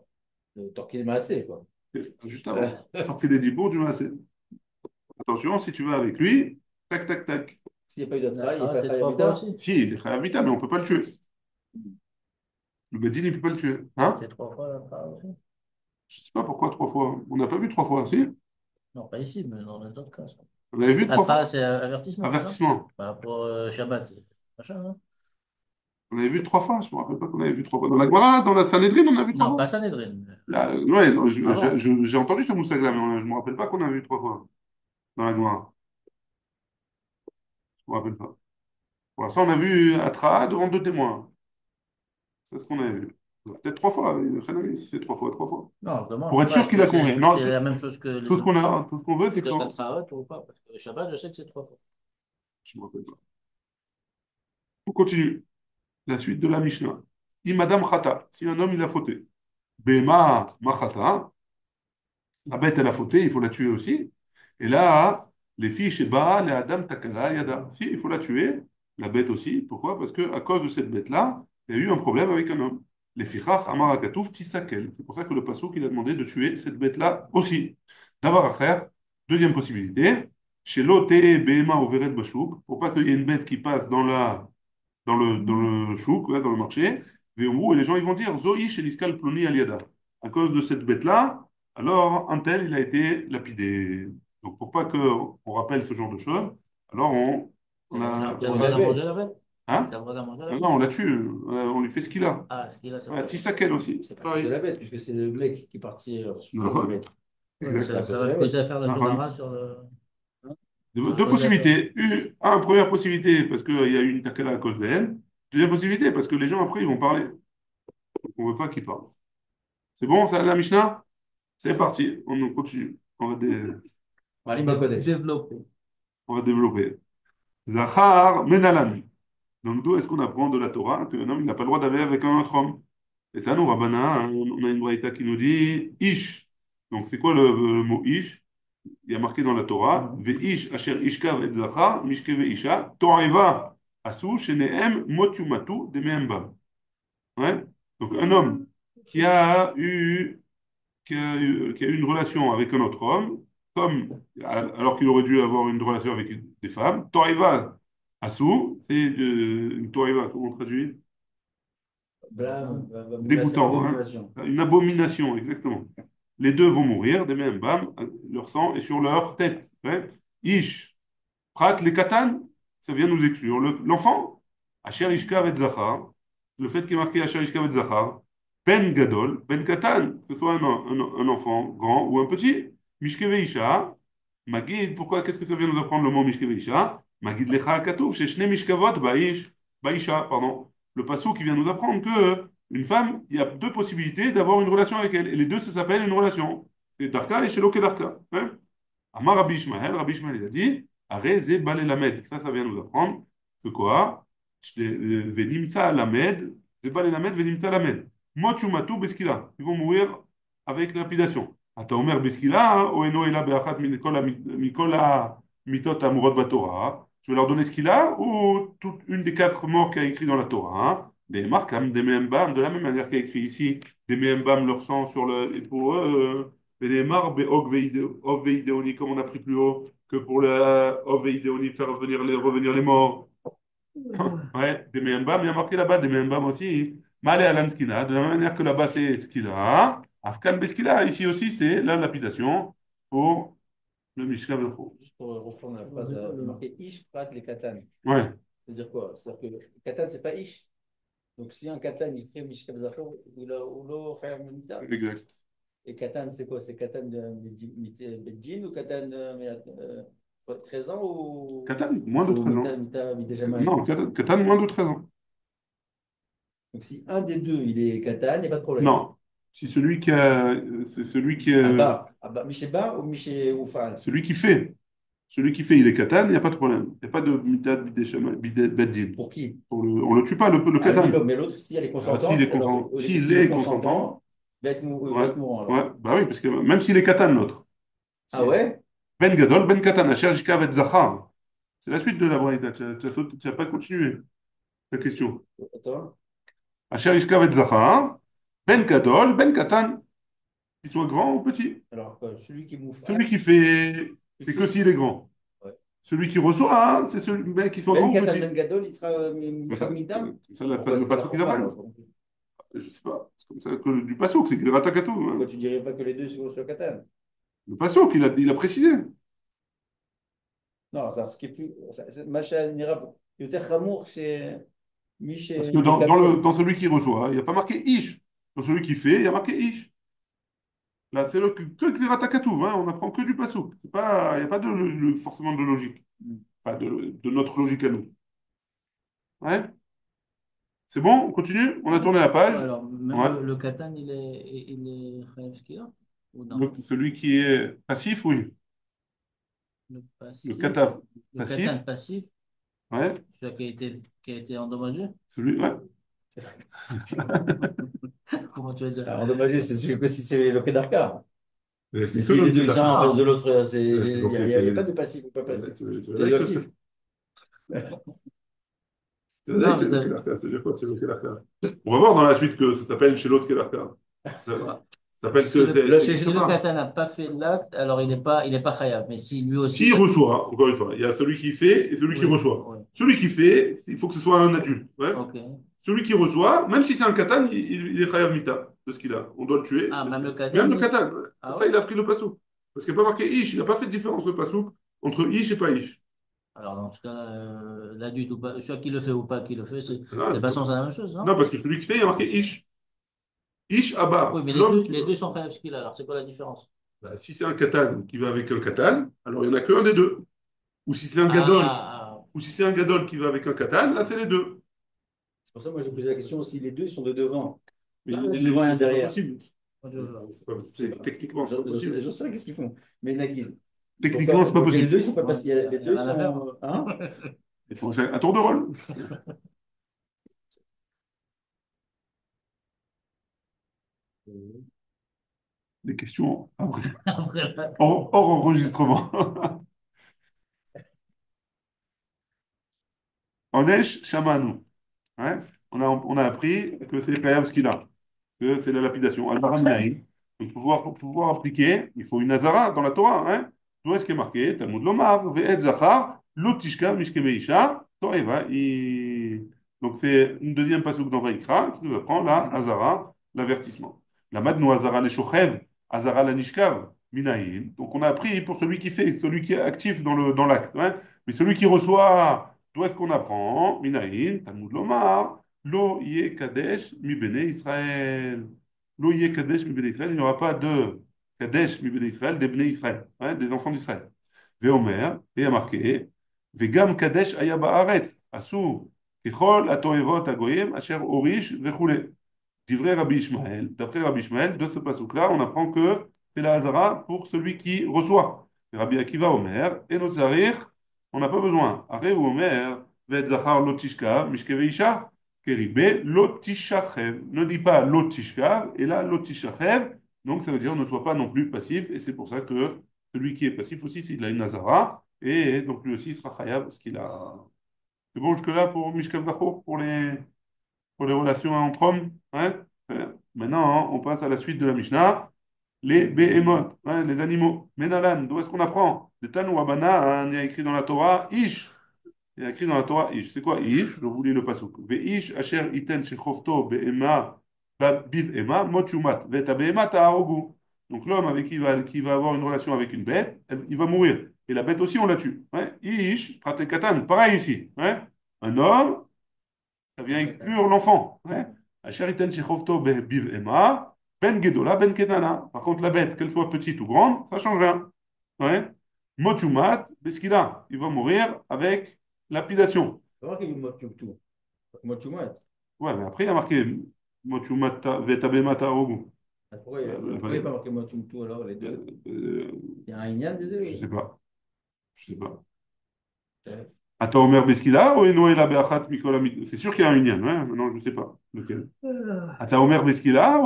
le Torquil Massé, quoi. juste Euh, avant. Torqué des Dibourg du Massé. Attention, si tu vas avec lui, tac, tac, tac. S'il n'y a pas eu d'Azara, il n'y a Ah, pas c'est de trois fois Khayabita. aussi. Si, il est chayav vita, mais on ne peut pas le tuer. Le Bedin, il ne peut pas le tuer. Hein? C'est trois fois là aussi. Je ne sais pas pourquoi trois fois. On n'a pas vu trois fois, si? Non, pas ici, mais dans les autres cas. Ça. On avait vu trois Atra, fois. c'est avertissement, c'est ça? Avertissement. Bah, pour Shabbat, c'est machin, hein. On avait vu trois fois. Je ne me rappelle pas qu'on avait vu trois fois. Dans la Gemara, dans la Sanhedrin, on a vu trois Non, fois. pas Sanhedrin. Là, ouais, non, Avant. j'ai entendu ce moussag-là, mais je ne me rappelle pas qu'on a vu trois fois dans la Gemara. Je ne me rappelle pas. Pour l'instant, on a vu Atra devant deux témoins. C'est ce qu'on a vu. Peut-être trois fois. Si c'est trois fois, trois fois. Non, je demande, Pour je sais être pas, sûr est-ce qu'il que a convenu. Non, c'est la même chose que les tout ce autres? qu'on a, tout ce qu'on veut, c'est Que qu'on. Tatraot ou pas? Parce que Shabbat, je sais que c'est trois fois. Je me rappelle pas. On continue. La suite de la Mishnah. Madame Khata, si un homme il a fauté. Bema Machata, la bête elle a fauté, il faut la tuer aussi. Et là, les filles chez Baal et Adam Takala Yada. Si, il faut la tuer, la bête aussi. Pourquoi? Parce qu'à cause de cette bête-là, il y a eu un problème avec un homme. Les fichach Amarakatouf Tisakel. C'est pour ça que le passouk il a demandé de tuer cette bête-là aussi. D'avoir à faire, deuxième possibilité, chez l'ote Behema Overet Bashouk, pour pas qu'il y ait une bête qui passe dans le chouk, ouais, dans le marché, et les gens ils vont dire Zoï chez l'Iskal Ploni Aliada. À cause de cette bête-là, alors un tel il a été lapidé. Donc pour pas qu'on rappelle ce genre de choses, alors on C'est a. un Il a le peu droit la d'en manger bête. la bête? Hein? Il a le droit d'en manger la Non, bête? non, on la tue, on lui fait ce qu'il a. Ah, ce qu'il a, c'est Ouais, vrai. Tisakel aussi, C'est pas cause de pareil. la bête, puisque c'est le mec qui est parti Non, sur la bête. Ouais, mais C'est pas exact. à ça cause de va la causer bête. à faire la Nahon. Gemara sur le. Deux, Ça va deux causer à faire. possibilités. Première possibilité, parce qu'il y a eu une takala à cause d'elle. Deuxième possibilité, parce que les gens après ils vont parler. Donc on ne veut pas qu'ils parlent. C'est bon, ça, la Mishnah? C'est parti, on continue. Marim Kodesh. Développer. On va développer. Zachar Menalan. Donc, d'où est-ce qu'on apprend de la Torah qu'un homme il n'a pas le droit d'aller avec un autre homme? Et là, nous, Rabbana, hein, on a une braïta qui nous dit Ish. Donc, c'est quoi le mot Ish? Il y a marqué dans la Torah Ve'ish asher ishkav et zachar, mishke ve'isha, to'eva asu shenehem mot yumatu demehem bam. Ouais? Donc, un homme qui a eu qui a eu une relation avec un autre homme, comme alors qu'il aurait dû avoir une relation avec des femmes. Toiva Asou, c'est une Toiva, comment on traduit? Blâme, Dégoûtant, hein? abomination. Une abomination, exactement. Les deux vont mourir, des mêmes bam, leur sang est sur leur tête. Ouais. Ish, prat les katan, ça vient nous exclure. L'enfant, Asher Ishkav et Zachar, le fait qu'il est marqué Asher Ishkav et Zachar, Ben Gadol, Ben Katan, que ce soit un enfant grand ou un petit, Mishke Veisha, Magid, pourquoi, qu'est-ce que ça vient nous apprendre le mot Mishke Veisha? Magid Lecha Katouf, Sheshne Mishkavot, Baisha, pardon. Le passou qui vient nous apprendre que une femme, il y a deux possibilités d'avoir une relation avec elle, et les deux, ça s'appelle une relation. C'est Darka et Shelo Kedarka. Hein. Amar Rabbi Ishmael, il a dit, Areze Bale Lamed. Ça vient nous apprendre que quoi? Venimtsa Lamed, Bale Lamed, Venimtsa Lamed. Motu Matu Beskila. Ils vont mourir avec lapidation. אתה אומר בסקילה, או אינו אלא באחת מכל המיתות האמורות בתורה. Tu veux leur donner ce qu'il a, ou toute une des quatre morts qu'il y a écrit dans la Torah. Des marques, des Mehembam, de la même manière qu'il y a écrit ici, des Mehembam, leur sang sur le. Et pour eux, Venemar, Beog Veideoni, comme on a pris plus haut, que pour le Ov Veideoni, faire revenir les morts. Ouais, des Mehembam, il y a marqué là-bas, des Mehembam aussi. Malé Alan Skina, de la même manière que là-bas c'est Skila. Arkan Beskila, ici aussi c'est la lapidation pour le Mishka Velcho. Juste pour reprendre la phrase, il est marqué Ish prat les katan. Ouais, C'est-à-dire quoi? C'est-à-dire que le katan, c'est pas Ish. Donc si un katan, il fait Mishkav Zachor, ou lo faire Mita. exact. Et katan, c'est quoi? C'est katan de Beddin ou katan de 13 ans Katan, moins de ou 13 Mita, ans. Mita, déjà marié. Non, Katan, moins de 13 ans. Donc si un des deux, il est katan, il n'y a pas de problème. Non, si celui qui a, c'est celui qui est, Micheba ou Miché Oufal. celui qui fait. Celui qui fait, il est Katan, il n'y a pas de problème. Il n'y a pas de mitad beddin. Pour qui? On le tue pas, le Ah, lui, Katan. mais l'autre, si elle est Ah, s'il consentante, est alors consentant, s'il s'il est est consentant, consentant, il va ouais, être mourant alors. ouais, bah oui, parce que même s'il est Katan, l'autre. Ah ouais? Ben Gadol, Ben Katan, Asher Jika Vet Zachar. C'est la suite de la Braïta. Tu n'as pas continué la question. Attends. Asher Jika Vet Zachar, Ben Gadol, Ben Katan. Qu'il soit grand ou petit. Alors, celui qui moufle. Celui qui fait, c'est que s'il est grand. Ouais. Celui qui reçoit, hein, c'est celui ben, qui soit Ben grand ou Katan petit. Ben Gadol, il sera Voilà. Midam. C'est ça Pourquoi le c'est pas la passage qu'ils Chorma, appellent. alors? Je sais pas. C'est comme ça que du passouk, c'est Grata Katou. Hein. Pourquoi tu dirais pas que les deux sont sur le Katan? Le passouk, il a précisé. Non, ça, ce qui est plus. Macha n'ira Yoter Chamour chez Parce Michel que Kapel. dans celui qui reçoit, il n'y a pas marqué Ish. Dans celui qui fait, il y a marqué Ish. Là, c'est que Xerata Katou, hein, on n'apprend que du passouk. Il n'y a pas forcément de logique. Enfin, de notre logique à nous. Ouais. C'est bon, on continue? On a tourné la Ouais, page. alors, même Ouais. le Katan, il est Khaïf Skila ou non? Celui qui est passif, oui. Le Le passif. kata Le passif, Katan passif. Ouais, Celui qui a été endommagé? celui, ouais. Comment tu veux dire? Alors, endommagé, c'est si c'est le d'Arca. C'est Mais que si les l'homme qui deux est ils sont un en d'accord. face de l'autre, Ouais, c'est il n'y donc, a, y a pas de passif ou pas passif. c'est C'est les vrai deux que actifs. c'est vrai que Non, c'est mais le Kedarka, c'est-à-dire quoi, c'est le Kedarka. On va voir dans la suite que ça s'appelle chez l'autre Kedarka. Ça ouais. s'appelle Si le, Là, ça si n'existe le pas. kata n'a pas fait l'acte, alors il est pas khayab. Mais si lui aussi, S'il parce que. reçoit, encore une fois, il y a celui qui fait et celui qui Oui, reçoit. oui. Celui qui fait, il faut que ce soit un adulte. Ouais. Ok. Celui qui reçoit, même si c'est un katan, il est chayav mita de ce qu'il a. On doit le tuer. Ah, même le Même katan, le katan. Ouais. Pour ah ça, ouais? il a pris le pasouk. Parce qu'il n'y a pas marqué ish. Il n'a pas fait de différence le pasouk entre ish et pas ish. Alors, dans ce cas, l'adulte ou pas, soit qui le fait ou pas qui le fait, de Non, toute façon, c'est la même chose, non, non? parce que celui qui fait, il y a marqué ish. Ish Oui, abba. mais L'homme qui les deux sont khayab ce qu'il a. Alors, c'est quoi la différence? bah, si c'est un katan qui va avec un katan, alors il n'y en a qu'un des deux. Ou si c'est un gadol, Ah, ou si c'est un gadol qui va avec un katan, là, c'est les deux. C'est pour ça que moi, j'ai posé la question si les deux ils sont de devant. Mais Un devant et un c'est pas derrière. possible. ah. Techniquement, c'est pas possible. Je sais qu'est-ce qu'ils font. Mais Nagui, Techniquement, c'est pas pourquoi les possible. deux ils sont pas Ouais, passés. il Les y a deux rien à faire. sont. Hein? Il faut un tour de rôle. Des questions après. Hors enregistrement. Onesh Shamanu. Ouais. On a appris que c'est Kayav Skila, que c'est la lapidation. Azara Minaïm. Donc, pour pouvoir appliquer, il faut une Azara dans la Torah. Hein. D'où est-ce qui est marqué Talmud Lomar, Ve'et Zachar, Lotishka, Mishke Meisha, Toeva. Donc, c'est une deuxième passage dans Vaikra qui nous apprend la Azara, l'avertissement. La Madnou Azara Leshochev, Azara la Nishkav, Minaïm. Donc, on a appris pour celui qui fait, celui qui est actif dans l'acte. Hein. Mais celui qui reçoit. D'où est-ce qu'on apprend Minaïn, Talmud Lomar, Lo yé Kadesh mi bene Israël. Lo yé Kadesh mi bene Israël, il n'y aura pas de Kadesh mi bene Israël, des bene Israël, hein, des enfants d'Israël. Veomer, et a marqué, Vegam Kadesh aya ba'aretz, asur, Kichol atoevot agoyim, asher orish vechule. Divrei Rabbi Ishmael. D'après Rabbi Ishmael, de ce passouk-là, on apprend que c'est la Hazara pour celui qui reçoit. Et Rabbi Akiva Omer, et notre Zarir, on n'a pas besoin. Aré ou Omer, Vet Zachar Lotishka, Mishkeve Isha, Keribe Lotishachev. Ne dis pas Lotishka, et là Lotishachev, donc ça veut dire ne sois pas non plus passif, et c'est pour ça que celui qui est passif aussi, c'est il a une Hazara, et donc lui aussi il sera chayav parce qu'il a. C'est bon jusque-là pour Mishkav Zachor, pour les relations entre hommes. Hein. Maintenant, hein, on passe à la suite de la Mishnah. Les behemoth, hein, les animaux. Menalan, d'où est-ce qu'on apprend De Tanu Abana, hein, il y a écrit dans la Torah, Ish. Il y a écrit dans la Torah, Ish. C'est quoi Ish Je vous lis le pasuk. Ve'ish asher iten shechofto behema biv ema mot yumat. Ve'eta behema ta'arogu. Donc l'homme avec qui va avoir une relation avec une bête, il va mourir. Et la bête aussi, on la tue. Ouais. Ish, pratekatan, pareil ici. Ouais. Un homme, ça vient exclure l'enfant. Ouais. Asher iten shechovto biv ema, ben gedola, ben ketana. Par contre, la bête, qu'elle soit petite ou grande, ça change rien. Ouais. Motumat, beskila, il va mourir avec lapidation. C'est vrai qu'il y a tout. Moi, tout mat. Ouais, mais après, il y a marqué Motumat vetabemata ogu. Pourquoi il n'y a pas marqué moi tout alors, les deux? Il y a un Ignan, Je désolé. sais pas. Je sais pas. Ouais. Ata Omer Beskila ou Eno Ela Beachat Mikol C'est sûr qu'il y a un union, hein? Maintenant, je ne sais pas lequel. אתה אומר בסקילה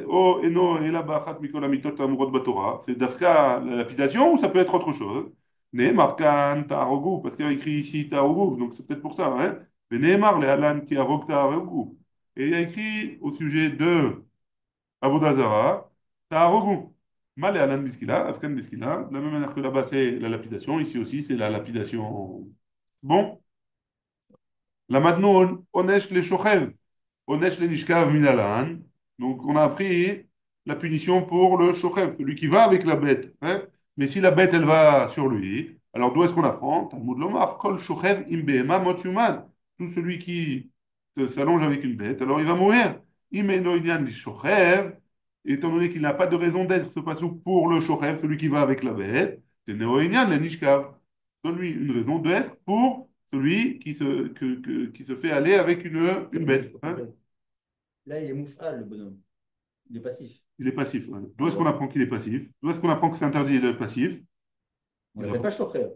או אינו אלא באחת מכל המיתות האמורות בתורה? C'est דווקא la lapidation ou ça peut être autre chose? נאמר כאן תהרגו, parce qu'il y a écrit ici תהרגו, donc c'est peut-être pour ça, hein? ונאמר להלן כי הרוג תהרגו. Et il y a écrit au sujet de Avodah Zarah, תהרגו. מה להלן בסקילה? אז כאן בסקילה, de la même manière que là-bas c'est la lapidation, ici aussi c'est la lapidation. Bon, la maintenant onesh les shochev. Onesh lenishkav minalan. Donc, on a appris la punition pour le shochev, celui qui va avec la bête. Hein. Mais si la bête, elle va sur lui, alors d'où est-ce qu'on apprend Talmud Lomar, kol shochev im behema mot yuman. Tout celui qui s'allonge avec une bête, alors il va mourir. Imeno inyan li shochev, étant donné qu'il n'a pas de raison d'être ce pasouk pour le shochev, celui qui va avec la bête, c'est neo inyan lenishkav. Donne-lui une raison d'être pour celui qui se fait aller avec une bête. Hein. Là, il est moufal, le bonhomme. Il est passif. Il est passif. Ouais. D'où est-ce qu'on Alors, apprend qu'il est passif? D'où est-ce qu'on apprend que c'est interdit de passif? on Il ne a l'appelle pas. pas Shocher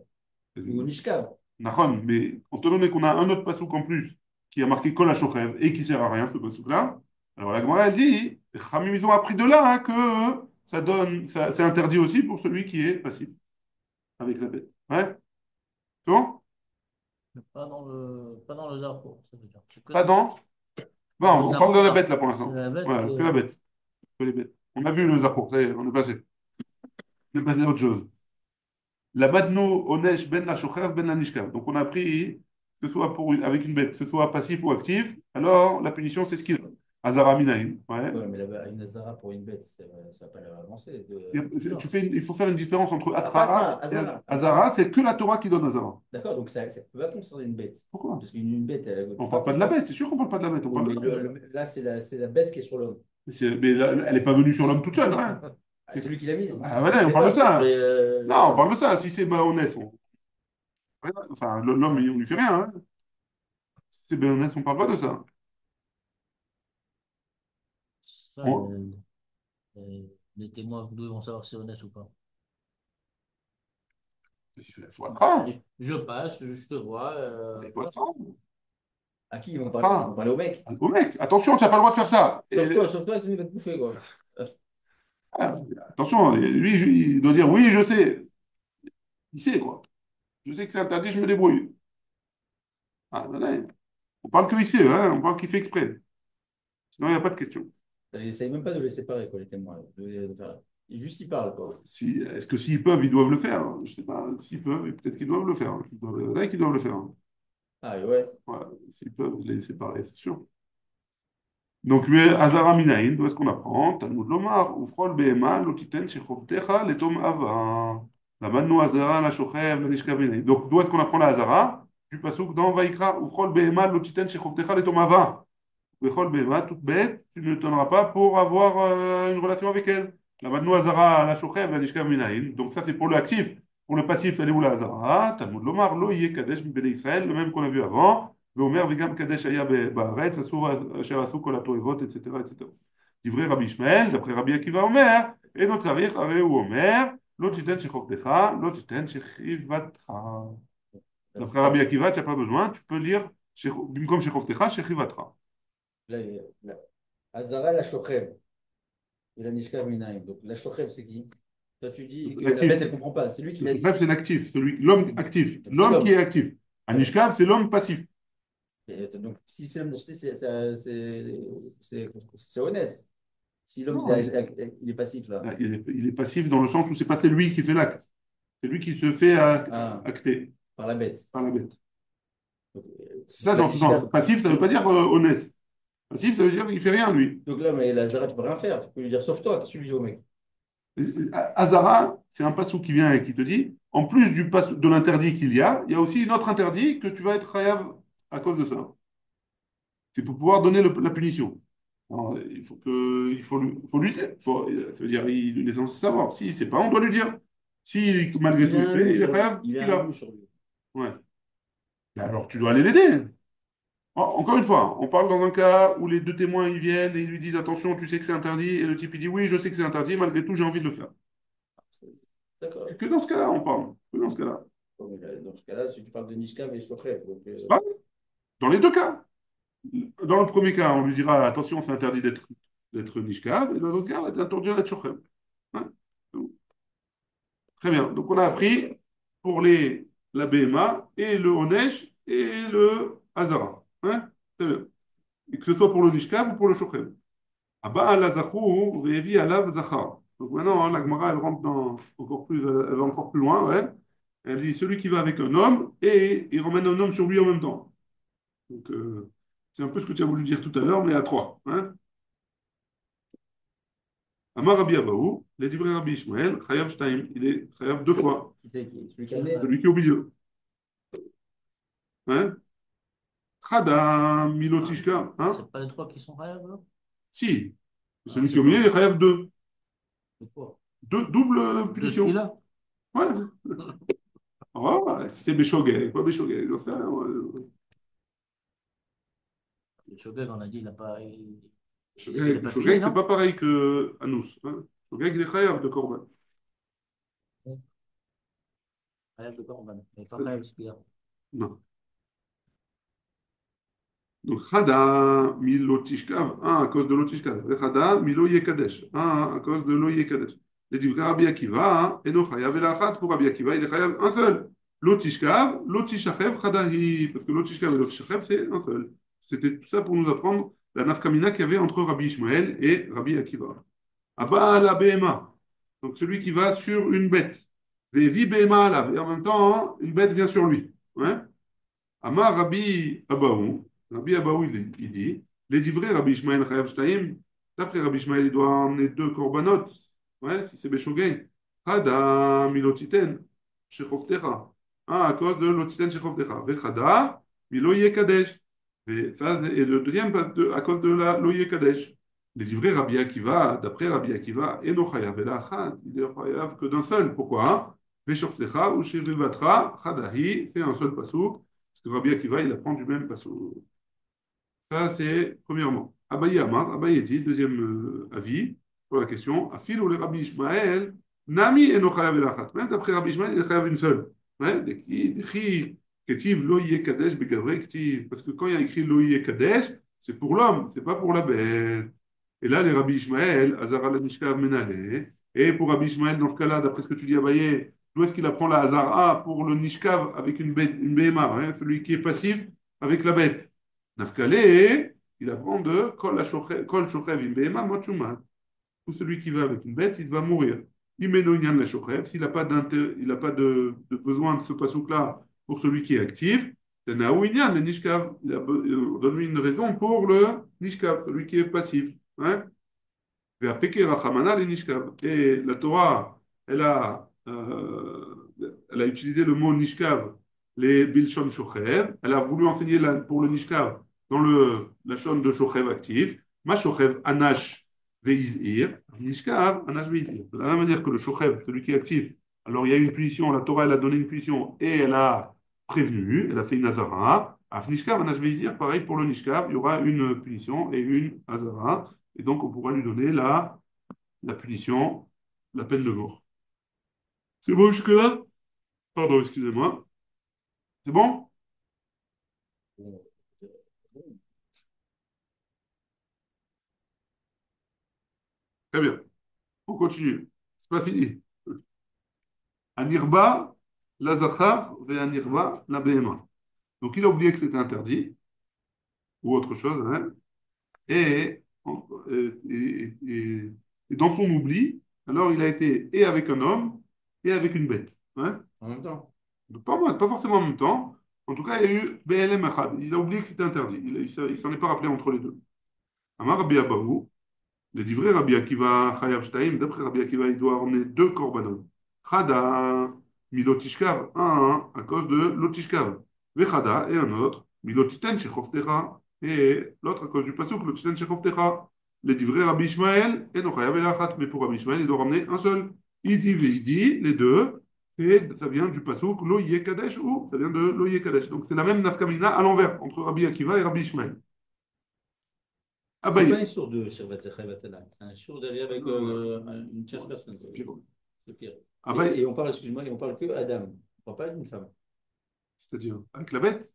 ou Nishkav. Nahon, mais étant donné qu'on a un autre pasouk en plus qui a marqué Kol HaShochev et qui sert à rien, ce pasouk-là, alors la Gemara, elle dit, les Khamim, ils ont appris de là hein, que ça donne, ça, c'est interdit aussi pour celui qui est passif avec la bête. Ouais, c'est bon? Pas dans le Zarko, ça veut dire. C'est que Pas dans? Bon, dans le on parle de Zarko, la non. bête là pour C'est l'instant. la bête Ouais, qui que la bête. Que les bêtes. On a vu le Zahor, ça y est, on est passé. On est passé à autre chose. La badno onesh ben la shochev ben la nishkav. Donc on a pris, que ce soit avec une bête, que ce soit passif ou actif, alors la punition c'est ce qu'il donne. Azara minaïn. Ouais. Ouais, mais là-bas, une Azara pour une bête, ça n'a pas l'air avancé. De... Il faut faire une différence entre Ah, pas Atrara Azara, et Azara, Azara, Azara. c'est que la Torah qui donne Azara. D'accord, donc ça ne peut pas concerner une bête. Pourquoi? Parce qu'une bête, elle ne On peut ne pas parle pas de la comprendre. bête, c'est sûr qu'on ne parle pas de la bête, on Oui, parle de mais l'homme. là, c'est la bête qui est sur l'homme. Mais elle n'est pas venue sur l'homme toute seule. Hein. Ah, c'est lui qui l'a mise. Ah, Je voilà, on sais parle de pas, peut-être. ça. Non, on parle de ça. Si c'est Mahonès, enfin, l'homme, on lui fait rien. Hein. Si c'est Mahonès, on ne parle pas de ça. ça, On- les témoins, d'où ils vont savoir si c'est honnête ou pas. Il faut apprendre. Je passe, je te vois. Il faut Voilà. apprendre. À qui ils vont parler? Ils vont Apprendre. parler au mec. Au mec, attention, tu n'as pas le droit de faire ça. Sauf toi, sinon il va te bouffer, quoi. Ah, attention, lui, il doit dire oui, je sais. Il sait, quoi. Je sais que c'est interdit, je me débrouille. Ah, non, non. On parle qu'il sait, hein, on parle qu'il fait exprès. Sinon, il n'y a pas de question. Ils n'essayent même pas de les séparer, quoi, les témoins. Juste, ils parlent, quoi. Si, est-ce que s'ils peuvent, ils doivent le faire? Je ne sais pas. S'ils peuvent, peut-être qu'ils doivent le faire. Là, qu'ils doivent le faire. Ah, ouais. Ouais, s'ils peuvent les séparer, c'est sûr. Donc, Azara Minaïn, d'où est-ce qu'on apprend? Talmud Lomar, Ufrol Behema, Lotiten, Shechovtecha, Letom Ava. La Manu Azara, la Shochev, la Nishka Minaïn. Donc, d'où est-ce qu'on apprend la Azara? Du pasuk dans Vaikra, Ufrol Behema, Lotiten, Shechovtecha, Letom Ava. Bechol Behema, toute bête, tu ne donneras pas pour avoir une relation avec elle. La Manu Azara, la Shochev, la Nishka Minaïn. Donc, ça, c'est pour le actif. Pour le passif, elle est où la Azara? Talmud Lomar, Lo Yeh Kadesh, Bibele Israël, le même qu'on a vu avant. ואומר וגם קדש היה בארץ, אסור אשר עשו כל התועבות, etc., etc. דברי רבי ישמעאל, דברי רבי עקיבא אומר, אינו צריך, הרי הוא אומר, לא תיתן שכבתך, לא תיתן שכיבתך. D'après Rabbi Akiva, tu n'as pas besoin, tu peux lire במקום שכבתך, שכיבתך. Là, Azara, la Shochev. Et la Nishka Minaïm. Donc, la Shochev, c'est qui? Toi, tu dis que la L'actif. bête, elle ne comprend pas. C'est lui qui Le l'a dit. chef, c'est l'actif, l'homme actif, Donc, c'est l'homme qui l'homme. est actif. Anishkav, c'est l'homme passif. Donc, si c'est l'homme d'acheter, c'est honnête. Si l'homme Non, il est passif, là. il est passif dans le sens où c'est pas c'est lui qui fait l'acte. C'est lui qui se fait Ah, acter par la bête. par la bête. Donc, C'est ça la dans ce sens. Nishka. Passif, ça ne veut pas dire honnête. Passif, ça veut dire qu'il ne fait rien, lui. Donc là, mais la Zara, tu peux rien faire. Tu peux lui dire, sauf toi, qu'est-ce que tu lui dis au mec? Azara, c'est un passou qui vient et qui te dit, en plus de l'interdit qu'il y a, il y a aussi une autre interdit que tu vas être chayav à cause de ça. C'est pour pouvoir donner la punition. Alors, il faut lui dire. Ça veut dire, il est censé savoir. S'il ne sait pas, on doit lui dire. Si malgré tout Il a il un fait, loup il est sur lui. chayav, Il ce a qu'il un a. loup sur lui. Ouais. Mais alors, tu dois aller l'aider. Encore une fois, on parle dans un cas où les deux témoins ils viennent et ils lui disent attention, tu sais que c'est interdit, et le type il dit oui, je sais que c'est interdit, malgré tout, j'ai envie de le faire. D'accord. Que dans ce cas-là, on parle. Que dans ce cas-là. Bon, mais là, dans ce cas-là, si tu parles de Nishka, mais Shochev. Donc, C'est pas dans les deux cas. Dans le premier cas, on lui dira attention, c'est interdit d'être nishkav, et dans l'autre cas, c'est interdit d'être shochem. Hein. Très bien. Donc on a appris pour la BMA et le Onesh et le Hazara. Hein. Très bien. Et que ce soit pour le nishkav ou pour le shochem. Abba la zachou, ve'evi alav zachar. Donc maintenant, hein, la Gemara, elle rentre elle va encore plus loin. Ouais. Elle dit celui qui va avec un homme et il ramène un homme sur lui en même temps. Donc, c'est un peu ce que tu as voulu dire tout à l'heure, mais à trois. Hein? Amar Rabbi Abaou, les livrets Rabbi Ishmael, Chayav Shtaim, il est Chayav deux fois, celui qui a amené. celui qui est au milieu. Hein? Chada Milotishka. Hein? C'est pas les trois qui sont rêves, là? Si, Ah, celui qui c'est est au milieu, il quoi? est Chayav deux. C'est quoi? Double De ce qu'il punition. a? Ouais. Oh, c'est Béchogé, pas Béchogé. Le Shogeg, on a dit, il n'a pas, il Béchogé, est pas fini, c'est pas non? pareil que Anous. Hein? Béchogé, il est Chayav de Korban. Rêve de Corban. Mais pas rêve ce qu'il a. Non. Donc, Chada, Milo Tishkav, à cause de l'Otishkav. Chada, Milo Yekadesh, à cause de l'Oyekadesh. Les divres Rabbi Akiva, Eno Chayav El Achad, pour Rabbi Akiva, il est Chayav un seul. L'Otishkav, l'Otishachev, Chadahi, parce que l'Otishkav et l'Otishachev, c'est un seul. C'était tout ça pour nous apprendre la nafkamina qu'il y avait entre Rabbi Ishmael et Rabbi Akiva. Abba la Behema, donc celui qui va sur une bête. Vevi Behema alav, et en même temps, une bête vient sur lui. Ouais. Amar Rabbi Abaou, Rabbi Abaou, il dit, les divrei Rabbi Ishmael Chayav Shtaim, d'après Rabbi Ishmael, il doit emmener deux korbanot, ouais, si c'est Beshogen. Chada milotiten, shechoftecha. Ah, à cause de lotiten shechoftecha. Vechada, milo yekadesh. Et ça, et le deuxième, à cause de la lo yekadesh. Les divrei Rabbi Akiva, d'après Rabbi Akiva, eno chayav elachad, il est chayav que d'un seul. Pourquoi? Veshoftecha ou shirivatra, chadahi, c'est un seul pasouk. Parce que Rabbi Akiva, il apprend du même pasouk. Ça, c'est premièrement. Abaye Amar, Abaye dit, deuxième avis pour la question. Afil ou le Rabbi Ishmael, Nami eno chayav elachat. Même d'après Rabbi Ishmael, il est chayav une seule. Ouais, d'écrit Ketiv lo yeh kadesh begavrei ketiv. Parce que quand il y a écrit lo yeh kadesh, c'est pour l'homme, c'est pas pour la bête. Et là, les Rabbi Ishmael, Azara la Mishkav Menale. Et pour Rabbi Ishmael, dans ce cas-là, d'après ce que tu dis, Abaye, d'où est-ce qu'il apprend la Hazara pour le Nishkav avec une bête, une BMA, hein, celui qui est passif avec la bête? Nafkale, il apprend de Kol Shochev im Behema Motshumat. Tout celui qui va avec une bête, il va mourir. Imeno Inyan la Shochev, s'il n'a pas, il a pas de besoin de ce pasouk-là pour celui qui est actif, Tenaou Inyan, le Nishkav. Donne-lui une raison pour le Nishkav, celui qui est passif. Hein? Et la Torah, elle a utilisé le mot Nishkav, les Bilshon Shochev. Elle a voulu enseigner pour le Nishkav dans la shon de Shochev actif. Ma Shochev Anash Veizir. Nishkav Anash Veizir. De la même manière que le Shochev, celui qui est actif, alors il y a une punition, la Torah elle a donné une punition et elle a prévenu, elle a fait une Azara. Nishkav Anash Veizir, pareil pour le Nishkav, il y aura une punition et une Azara. Et donc, on pourra lui donner la punition, la peine de mort. C'est bon jusque-là? Pardon, excusez-moi. C'est bon? Bon, bon. Très bien. On continue. C'est pas fini. Anirba, la zachar, ve anirba, la behema. Donc, il a oublié que c'était interdit, ou autre chose, hein. Et, et dans son oubli, alors il a été et avec un homme et avec une bête. Hein. En même temps. Pas forcément en même temps. En tout cas, il y a eu BLM Echad. Il a oublié que c'était interdit. Il s'en est pas rappelé entre les deux. Amar Rabbi Abahu, les divrei Rabbi Akiva Chayav Shtaim, d'après Rabbi Akiva, il doit emmener deux korbanot. Chada, milotishkav, un à cause de l'otishkav. Vechada, et un autre, milotiten shechoftecha, et l'autre à cause du pasuk, lotiten shechoftecha. Les divrei Rabbi Ishmael, et non Chayav elachat, mais pour Rabbi Ishmael, il doit ramener un seul. Il dit, les deux, et ça vient du pasuk Lo Yeh Kadesh ou ça vient de Lo Yeh Kadesh. Donc c'est la même nafkamina à l'envers entre Rabbi Akiva et Rabbi Ishmael. C'est pas Abaye. un sourd de Shervat Zechai Vatala. C'est un sourd d'aller avec une tierce personne. C'est pire. C'est pire. Abaye, Et on parle, excuse-moi, et on parle que Adam. On parle pas d'une femme. c'est-à-dire avec la bête.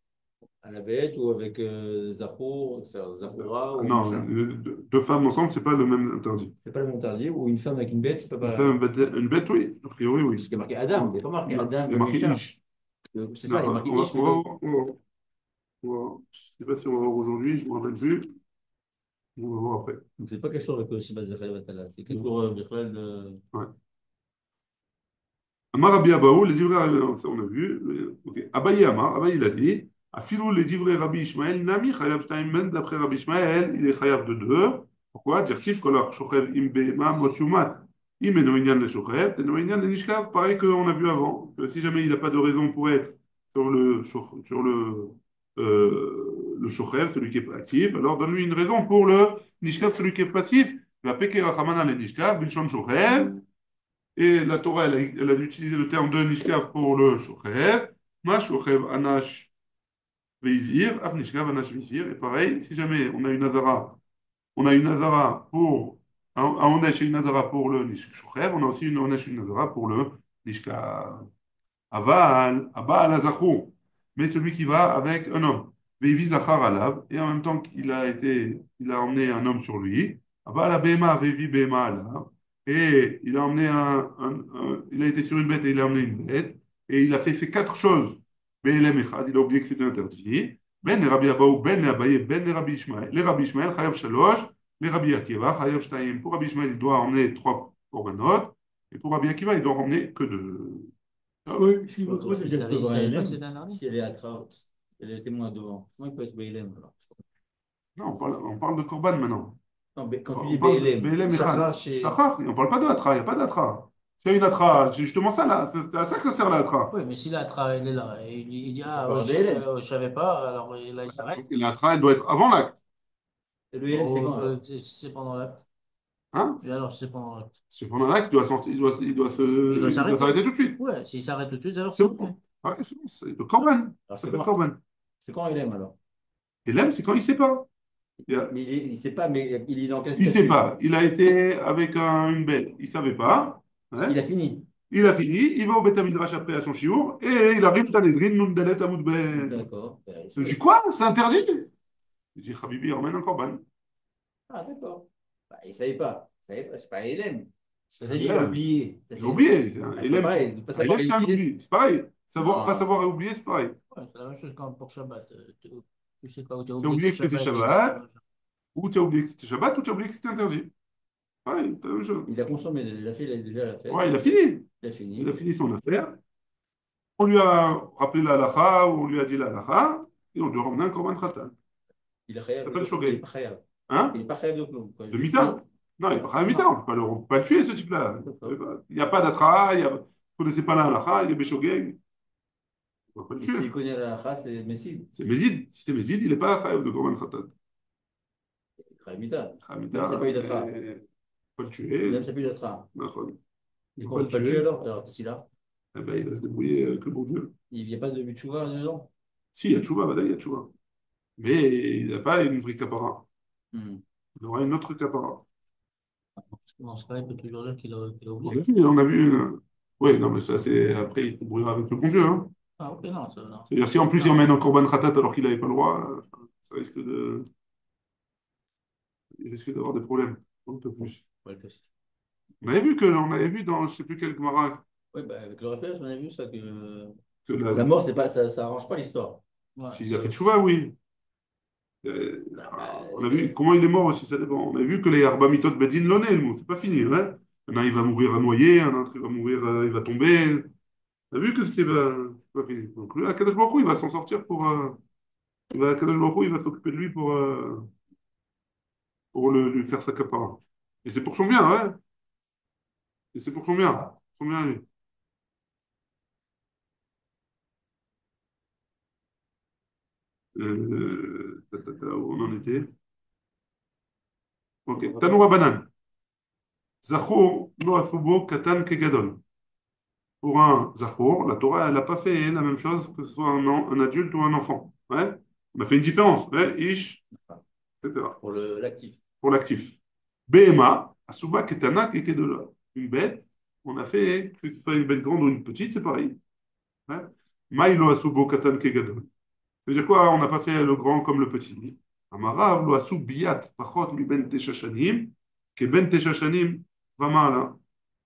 À la bête ou avec Zahour, Zahoura ou Non, machin. deux femmes ensemble, c'est pas le même interdit. C'est pas le même interdit. Ou une femme avec une bête, c'est pas Une pareil. femme, une bête, oui. A priori, Parce oui. qu'il y a marqué Adam, il n'y a pas marqué Non, Adam il y a comme marqué Isha. Ish. C'est Non, ça, il y a marqué Ish, mais je sais pas si on va voir aujourd'hui, je me rappelle plus. On va voir après. donc c'est pas quelque chose avec le Shabbat Zechai Vatala. C'est quelque chose Ouais. Amar Rabbi Abaou, les divrei, ça on a vu. Ok. Abaye Amar, Abaye il a dit, Afilou les divrei Rabbi Ishmael, Nami Chayav Shtaim Men, d'après Rabbi Ishmael, il est Chayav de deux. Pourquoi? Dirtiv Kolach Shochev Im Behema Motumat. Im Eno Inyan le Shochev, Teno Inyan le Nishkav, pareil qu'on a vu avant. Que si jamais il n'a pas de raison pour être sur le Shochev, celui qui est actif, alors donne-lui une raison pour le Nishkav, celui qui est passif. Va Peker Achamana le Nishkav, Bilshon Shochev. Et la Torah, elle a utilisé le terme de Nishkav pour le Shochev. Ma Shochev Anash Veizir, Af Nishkav Anash Veizir. Et pareil, si jamais on a une Azara pour un Onesh et une Azara pour le Shochev, on a aussi une Onesh et une Azara pour le Nishkav. Aval, Abba al Azachur. mais celui qui va avec un homme. Veivi zachar alav, et en même temps il a emmené un homme sur lui. Aba la bema, veivi bema alav, et il a emmené il a été sur une bête et il a emmené une bête, et il a fait ces quatre choses. Be'elem echad, il a oublié que c'était interdit. Ben le Rabbi Abaou, ben le Abaye, ben le Rabbi Ishmael. Les Rabbi Ishmael, chayav shalosh, les Rabbi Akiva, chayav shtayim. Pour Rabbi Ishmael, il doit emmener trois korbanot, et pour Rabbi Akiva, il doit emmener que deux. Ah oui, excuse-moi, Il ça veut dire savait, que il savait pas que Baélem, c'était interdit. si elle est à Traut, elle est témoin devant, comment il peut être Baélem alors? Non, on parle de korban maintenant. Non, mais quand tu On dis parle de BLM, Be'elem echad. Shachar, chez. Shachar, on ne parle pas de Atra, il n'y a pas d'Atra. C'est une Atra, c'est justement ça là, c'est à ça que ça sert la Atra. Oui, mais si la il est là, et il dit, On ah, ouais, parle BLM. je savais pas, alors là, il s'arrête. Et l'Atra, elle doit être avant l'acte. Et le LM, c'est quand alors? C'est pendant l'acte. Hein? Et alors, c'est pendant l'acte. C'est pendant l'acte, il doit sortir, Il doit il doit s'arrêter. s'arrêter tout de suite. Ouais, s'il s'arrête tout de suite, alors C'est c'est OK. bon. Ouais, c'est bon, c'est le korban. Alors Ça s'appelle korban. c'est quand LM alors? Et l'Em, c'est quand il ne sait pas. Mais il sait pas, mais il est dans quel Il ne sait statut? pas. Il a été avec une bête, il ne savait pas. Ouais. Il a fini. Il a fini, il va au Beth Midrash après à son chiour, et il arrive à Sanhedrin, Nundalet Amoud Ben. D'accord. Je dis quoi? C'est interdit? Je dis, Habibi, emmène un korban. Ah, d'accord. Bah, il savait pas. Il savait pas. C'est pas LM. C'est C'est-à-dire qu'il a Elem. oublié. Il a oublié. Ah, c'est pas pareil. De pas savoir C'est un oublier. oubli. C'est pareil. Pas Non. savoir et oublier, c'est pareil. Ouais, c'est la même chose quand pour Shabbat. Tu sais pas où tu as C'est oublié que oublier c'est que c'était Shabbat. Shabbat, ou tu as oublié que c'était Shabbat, ou tu as oublié que c'était interdit. Pareil, c'est la même chose. Il a consommé, il a fait, il a déjà la fête. Ouais, il a fini. Il a Il a fini. fini son affaire. On lui a rappelé la halakha, ou on lui a dit la halakha, et on lui a ramené un korban khatan. Il a Ça chayav, s'appelle il est Shogeg. pas chayav. Hein? Il est pas chayav de clou. Quoi. De Juste mita. Non, il n'est pas à mita. non. On ne peut pas le tuer, ce type-là. D'accord. Il n'y a pas d'atra, vous ne connaissez pas la halakha, il est béshogeg. On ne peut pas le Et tuer. s'il connaît la race, c'est Messid. C'est Mézid. Si c'est Mézid, il n'est pas chayav de korban khatan. Chayav même si Khamita, c'est pas eu d'atra. pas le tuer. Même si c'est pas eu d'atra. D'accord. Et On qu'on ne ne peut peut pas pas le le tuer tuer. alors? Alors, qu'est-ce qu'il a? Eh ben, il va se débrouiller avec le bon Dieu. Il n'y a pas de Tchouva dedans? Si, il y a Tchouva, il y a Tchouva. Mais il n'a pas une vraie capara. Hmm. Il aura une autre capara. Dans ce cas, il peut toujours dire qu'il a On oublié. a vu, on a vu. Oui, non, mais ça, c'est. Après, il se débrouillera avec le bon Dieu. Hein. Ah, OK, non, ça, non. C'est-à-dire, si en plus il emmène un Korban Khatat alors qu'il n'avait pas le droit, ça risque de. Il risque d'avoir des problèmes. Un peu plus. Ouais, le classique. On avait vu dans je ne sais plus quel Gemara Ouais, bah, avec le respect, on a vu ça que que la mort, c'est pas, ça arrange pas l'histoire. Ouais, s'il a fait Tchouva, oui. On a vu comment il est mort aussi, ça dépend. On a vu que les Arbamitot Bedin l'oné, le mot, c'est pas fini. Hein. Il y en a, il va mourir à noyer, un autre, il va mourir, il va tomber. On a vu que c'était pas fini. Donc là, Kadosh Baruch Hu, il va s'en sortir pour. Kadosh Baruch Hu, il va s'occuper de lui pour lui faire sa capara. Et c'est pour son bien, ouais. Et c'est pour son bien. Pour son bien, lui. Où on en était? Ok. Tanoura Banan. Zachor lo asubo katan kegadol. Pour un Zachour, la Torah, elle n'a pas fait la même chose que ce soit un adulte ou un enfant. Ouais? On a fait une différence. Ouais? Ish, etc. Pour l'actif. Pour l'actif. BMA, Asuba Ketana Kekedola. Une bête, on a fait, que ce soit une bête grande ou une petite, c'est pareil. Ouais? Maïlo Asubo Katan Kegadol. C'est-à-dire quoi? On n'a pas fait le grand comme le petit. Amarav lo asu biat pachot mi ben tesha shanim, ke ben tesha shanim vamala.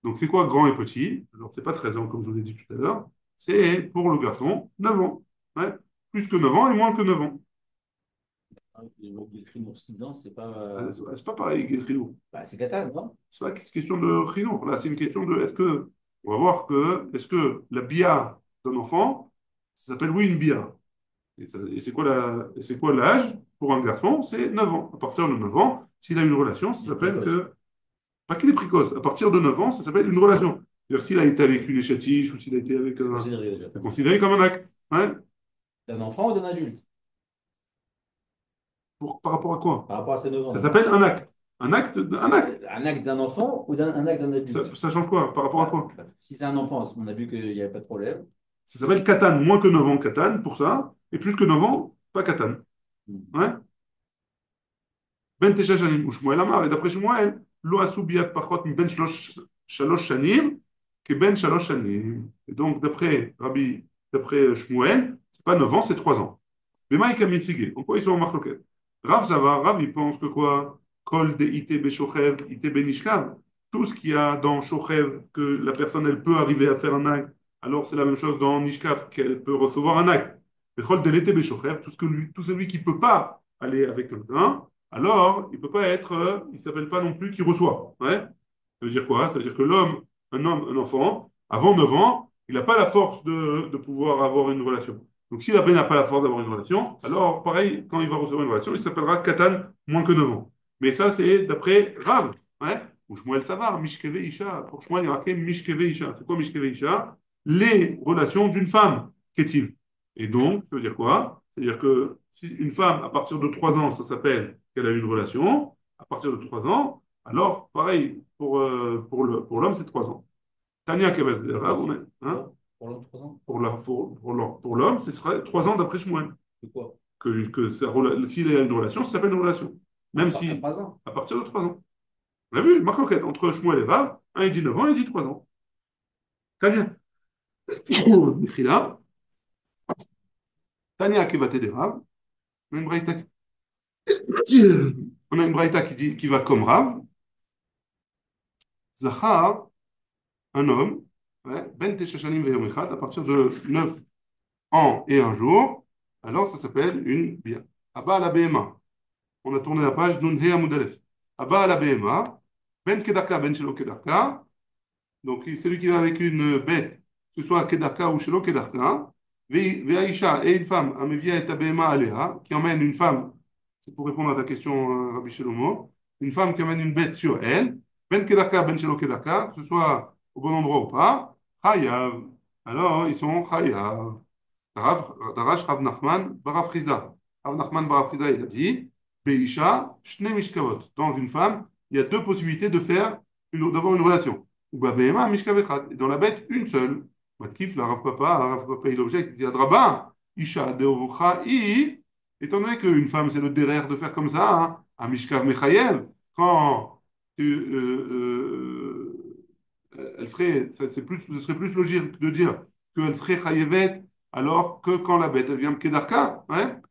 Donc c'est quoi grand et petit? Alors c'est pas 13 ans comme je vous l'ai dit tout à l'heure, c'est pour le garçon 9 ans. Ouais. Plus que 9 ans et moins que 9 ans. L'écrit dans Occident, c'est pas. C'est pas pareil, Guilherme. Bah, c'est Qatar, non? C'est pas une question de chinour. Là, c'est une question de on va voir est-ce que la bia d'un enfant, ça s'appelle oui une bia. Et c'est quoi l'âge pour un garçon? C'est 9 ans. À partir de 9 ans, s'il a une relation, ça s'appelle que. Pas qu'il est précoce. À partir de 9 ans, ça s'appelle une relation. C'est-à-dire s'il a été avec une échatiche ou s'il a été avec C'est un. considéré déjà. C'est considéré comme un acte. Hein. D'un enfant ou d'un adulte? Par rapport à quoi? Par rapport à ses 9 Ça ans. s'appelle un acte. Un acte, un acte. Un acte d'un enfant ou un acte d'un adulte? Ça change quoi? Par rapport à quoi? Si c'est un enfant, on a vu qu'il n'y avait pas de problème. Ça s'appelle katan. Moins que 9 ans, katan, pour ça. Et plus que 9 ans, pas katan. Ouais. Ben Tesha Shanim, ou Shmuel Amar, et d'après Shmuel, Lo asu biat pachot mi ben shalosh shanim, que ben shalosh shanim. Et donc, d'après Rabbi d'après Shmuel, c'est pas 9 ans, c'est 3 ans. Mais Maïk a mitigé. En quoi ils sont en marloquet? Rav, ça va. Rav, il pense que quoi? Kol de ite beshochev, ite benishkav. Tout ce qu'il y a dans shochev, que la personne, elle peut arriver à faire un acte, alors c'est la même chose dans nishkav, qu'elle peut recevoir un acte. Mais kol de l'ite beshochev, tout celui qui peut pas aller avec quelqu'un, alors il peut pas être, il s'appelle pas non plus qui reçoit. Ouais? Ça veut dire quoi? Ça veut dire que un enfant, avant 9 ans, il n'a pas la force de pouvoir avoir une relation. Donc, si la bête n'a pas la force d'avoir une relation, alors, pareil, quand il va recevoir une relation, il s'appellera Katan, moins que 9 ans. Mais ça, c'est d'après Rav, ouais, ou Shmuel Savar, Mishkeve Isha. Pour Shmuel, il y a marqué Mishkeve Isha. C'est quoi Mishkeve Isha? Les relations d'une femme, kétive. Et donc, ça veut dire quoi? C'est-à-dire que si une femme, à partir de 3 ans, ça s'appelle qu'elle a eu une relation, à partir de 3 ans, alors, pareil, pour l'homme, c'est 3 ans. Tania Kebet, Rav, on est, hein? Pour l'homme, 3 ans? Pour l'homme, ce serait 3 ans d'après Shmuel. C'est quoi? S'il a une relation, ça s'appelle une relation. Même À si, 3 ans. à partir de 3 ans. On a vu, marque enquête entre Shmuel et Rav, un il dit 9 ans, un il dit 3 ans. Tania, Michila, Tania Kebet de Rav, on a une braïta qui va comme Rav, Zachar, un homme, ouais, Ben Teshashanim Veyom Echad, à partir de 9 ans et un jour, alors ça s'appelle une bien. Abba la BMA. On a tourné la page Nunhe Amud Aleph. Abba la BMA, Ben Kedarka, Ben Shelo Kedarka. Donc, celui qui va avec une bête, que ce soit Kedarka ou Shelo Kedarka. Veaisha et une femme, Amevia et Tabema Alea, qui emmène une femme, c'est pour répondre à ta question, Rabbi Shelomo, une femme qui emmène une bête sur elle, Ben Kedarka, Ben Shelo Kedarka, que ce soit au bon endroit ou pas, Chayav. Alors, ils sont Chayav. Darash Rav Nachman Barav Chizda. Rav Nachman Barav Chizda, il a dit Beisha, Shne Mishkavot. Dans une femme, il y a deux possibilités d'avoir une relation. Ou Babehema, Mishkavechad. Et dans la bête, une seule. Matkif, la Rav Papa, il objecte, il dit Adraba, Isha Deorucha I. Étant donné qu'une femme, c'est le derrière de faire comme ça, hein, à Mishkav Mechayev, quand elle ferait, ce serait plus logique de dire qu'elle serait chayevet alors que quand la bête, elle vient de Kedarka, hein?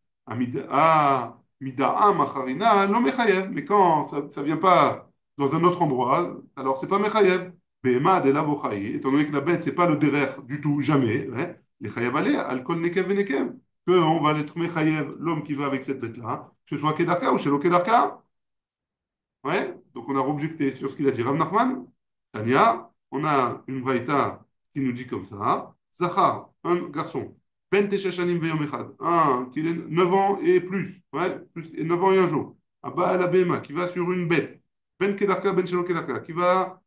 Mida'a, macharina, non mechayev. Mais quand ça vient pas dans un autre endroit, alors c'est pas mechayev. Behema de la vochayi, étant donné que la bête, c'est pas le derrière du tout, jamais, hein? Les chayev allez, alcool nekev et nekev. On va être mechayev, l'homme qui va avec cette bête-là, que ce soit Kedarka ou chez le Kedarka. Ouais, donc on a objecté sur ce qu'il a dit Rav Nachman. Tania, on a une braïta qui nous dit comme ça. Zachar, un garçon. Ben Teshashanim Veyom Echad. Un qui est 9 ans et plus. Ouais, plus et 9 ans et un jour. Abba al Abema, qui va sur une bête. Ben Kedarka, Ben Shelo Kedarka, qui va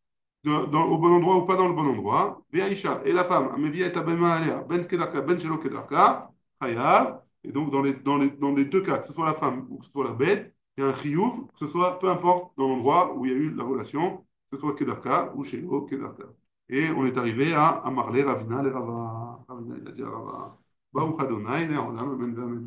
au bon endroit ou pas dans le bon endroit. Veaisha, et la femme. Amevia et Abema alea. Ben Kedarka, Ben Shelo Kedarka. Chayav. Et donc dans les deux cas, que ce soit la femme ou que ce soit la bête, il y a un chiyuv, que ce soit, peu importe, dans l'endroit où il y a eu la relation, que ce soit Kedarka ou chez eux, Kedarka. Et on est arrivé à Amarle, Ravina, les Rava. Ravina, il a dit à Rava, Baruch Adonai, Le'olam, Amen, Amen.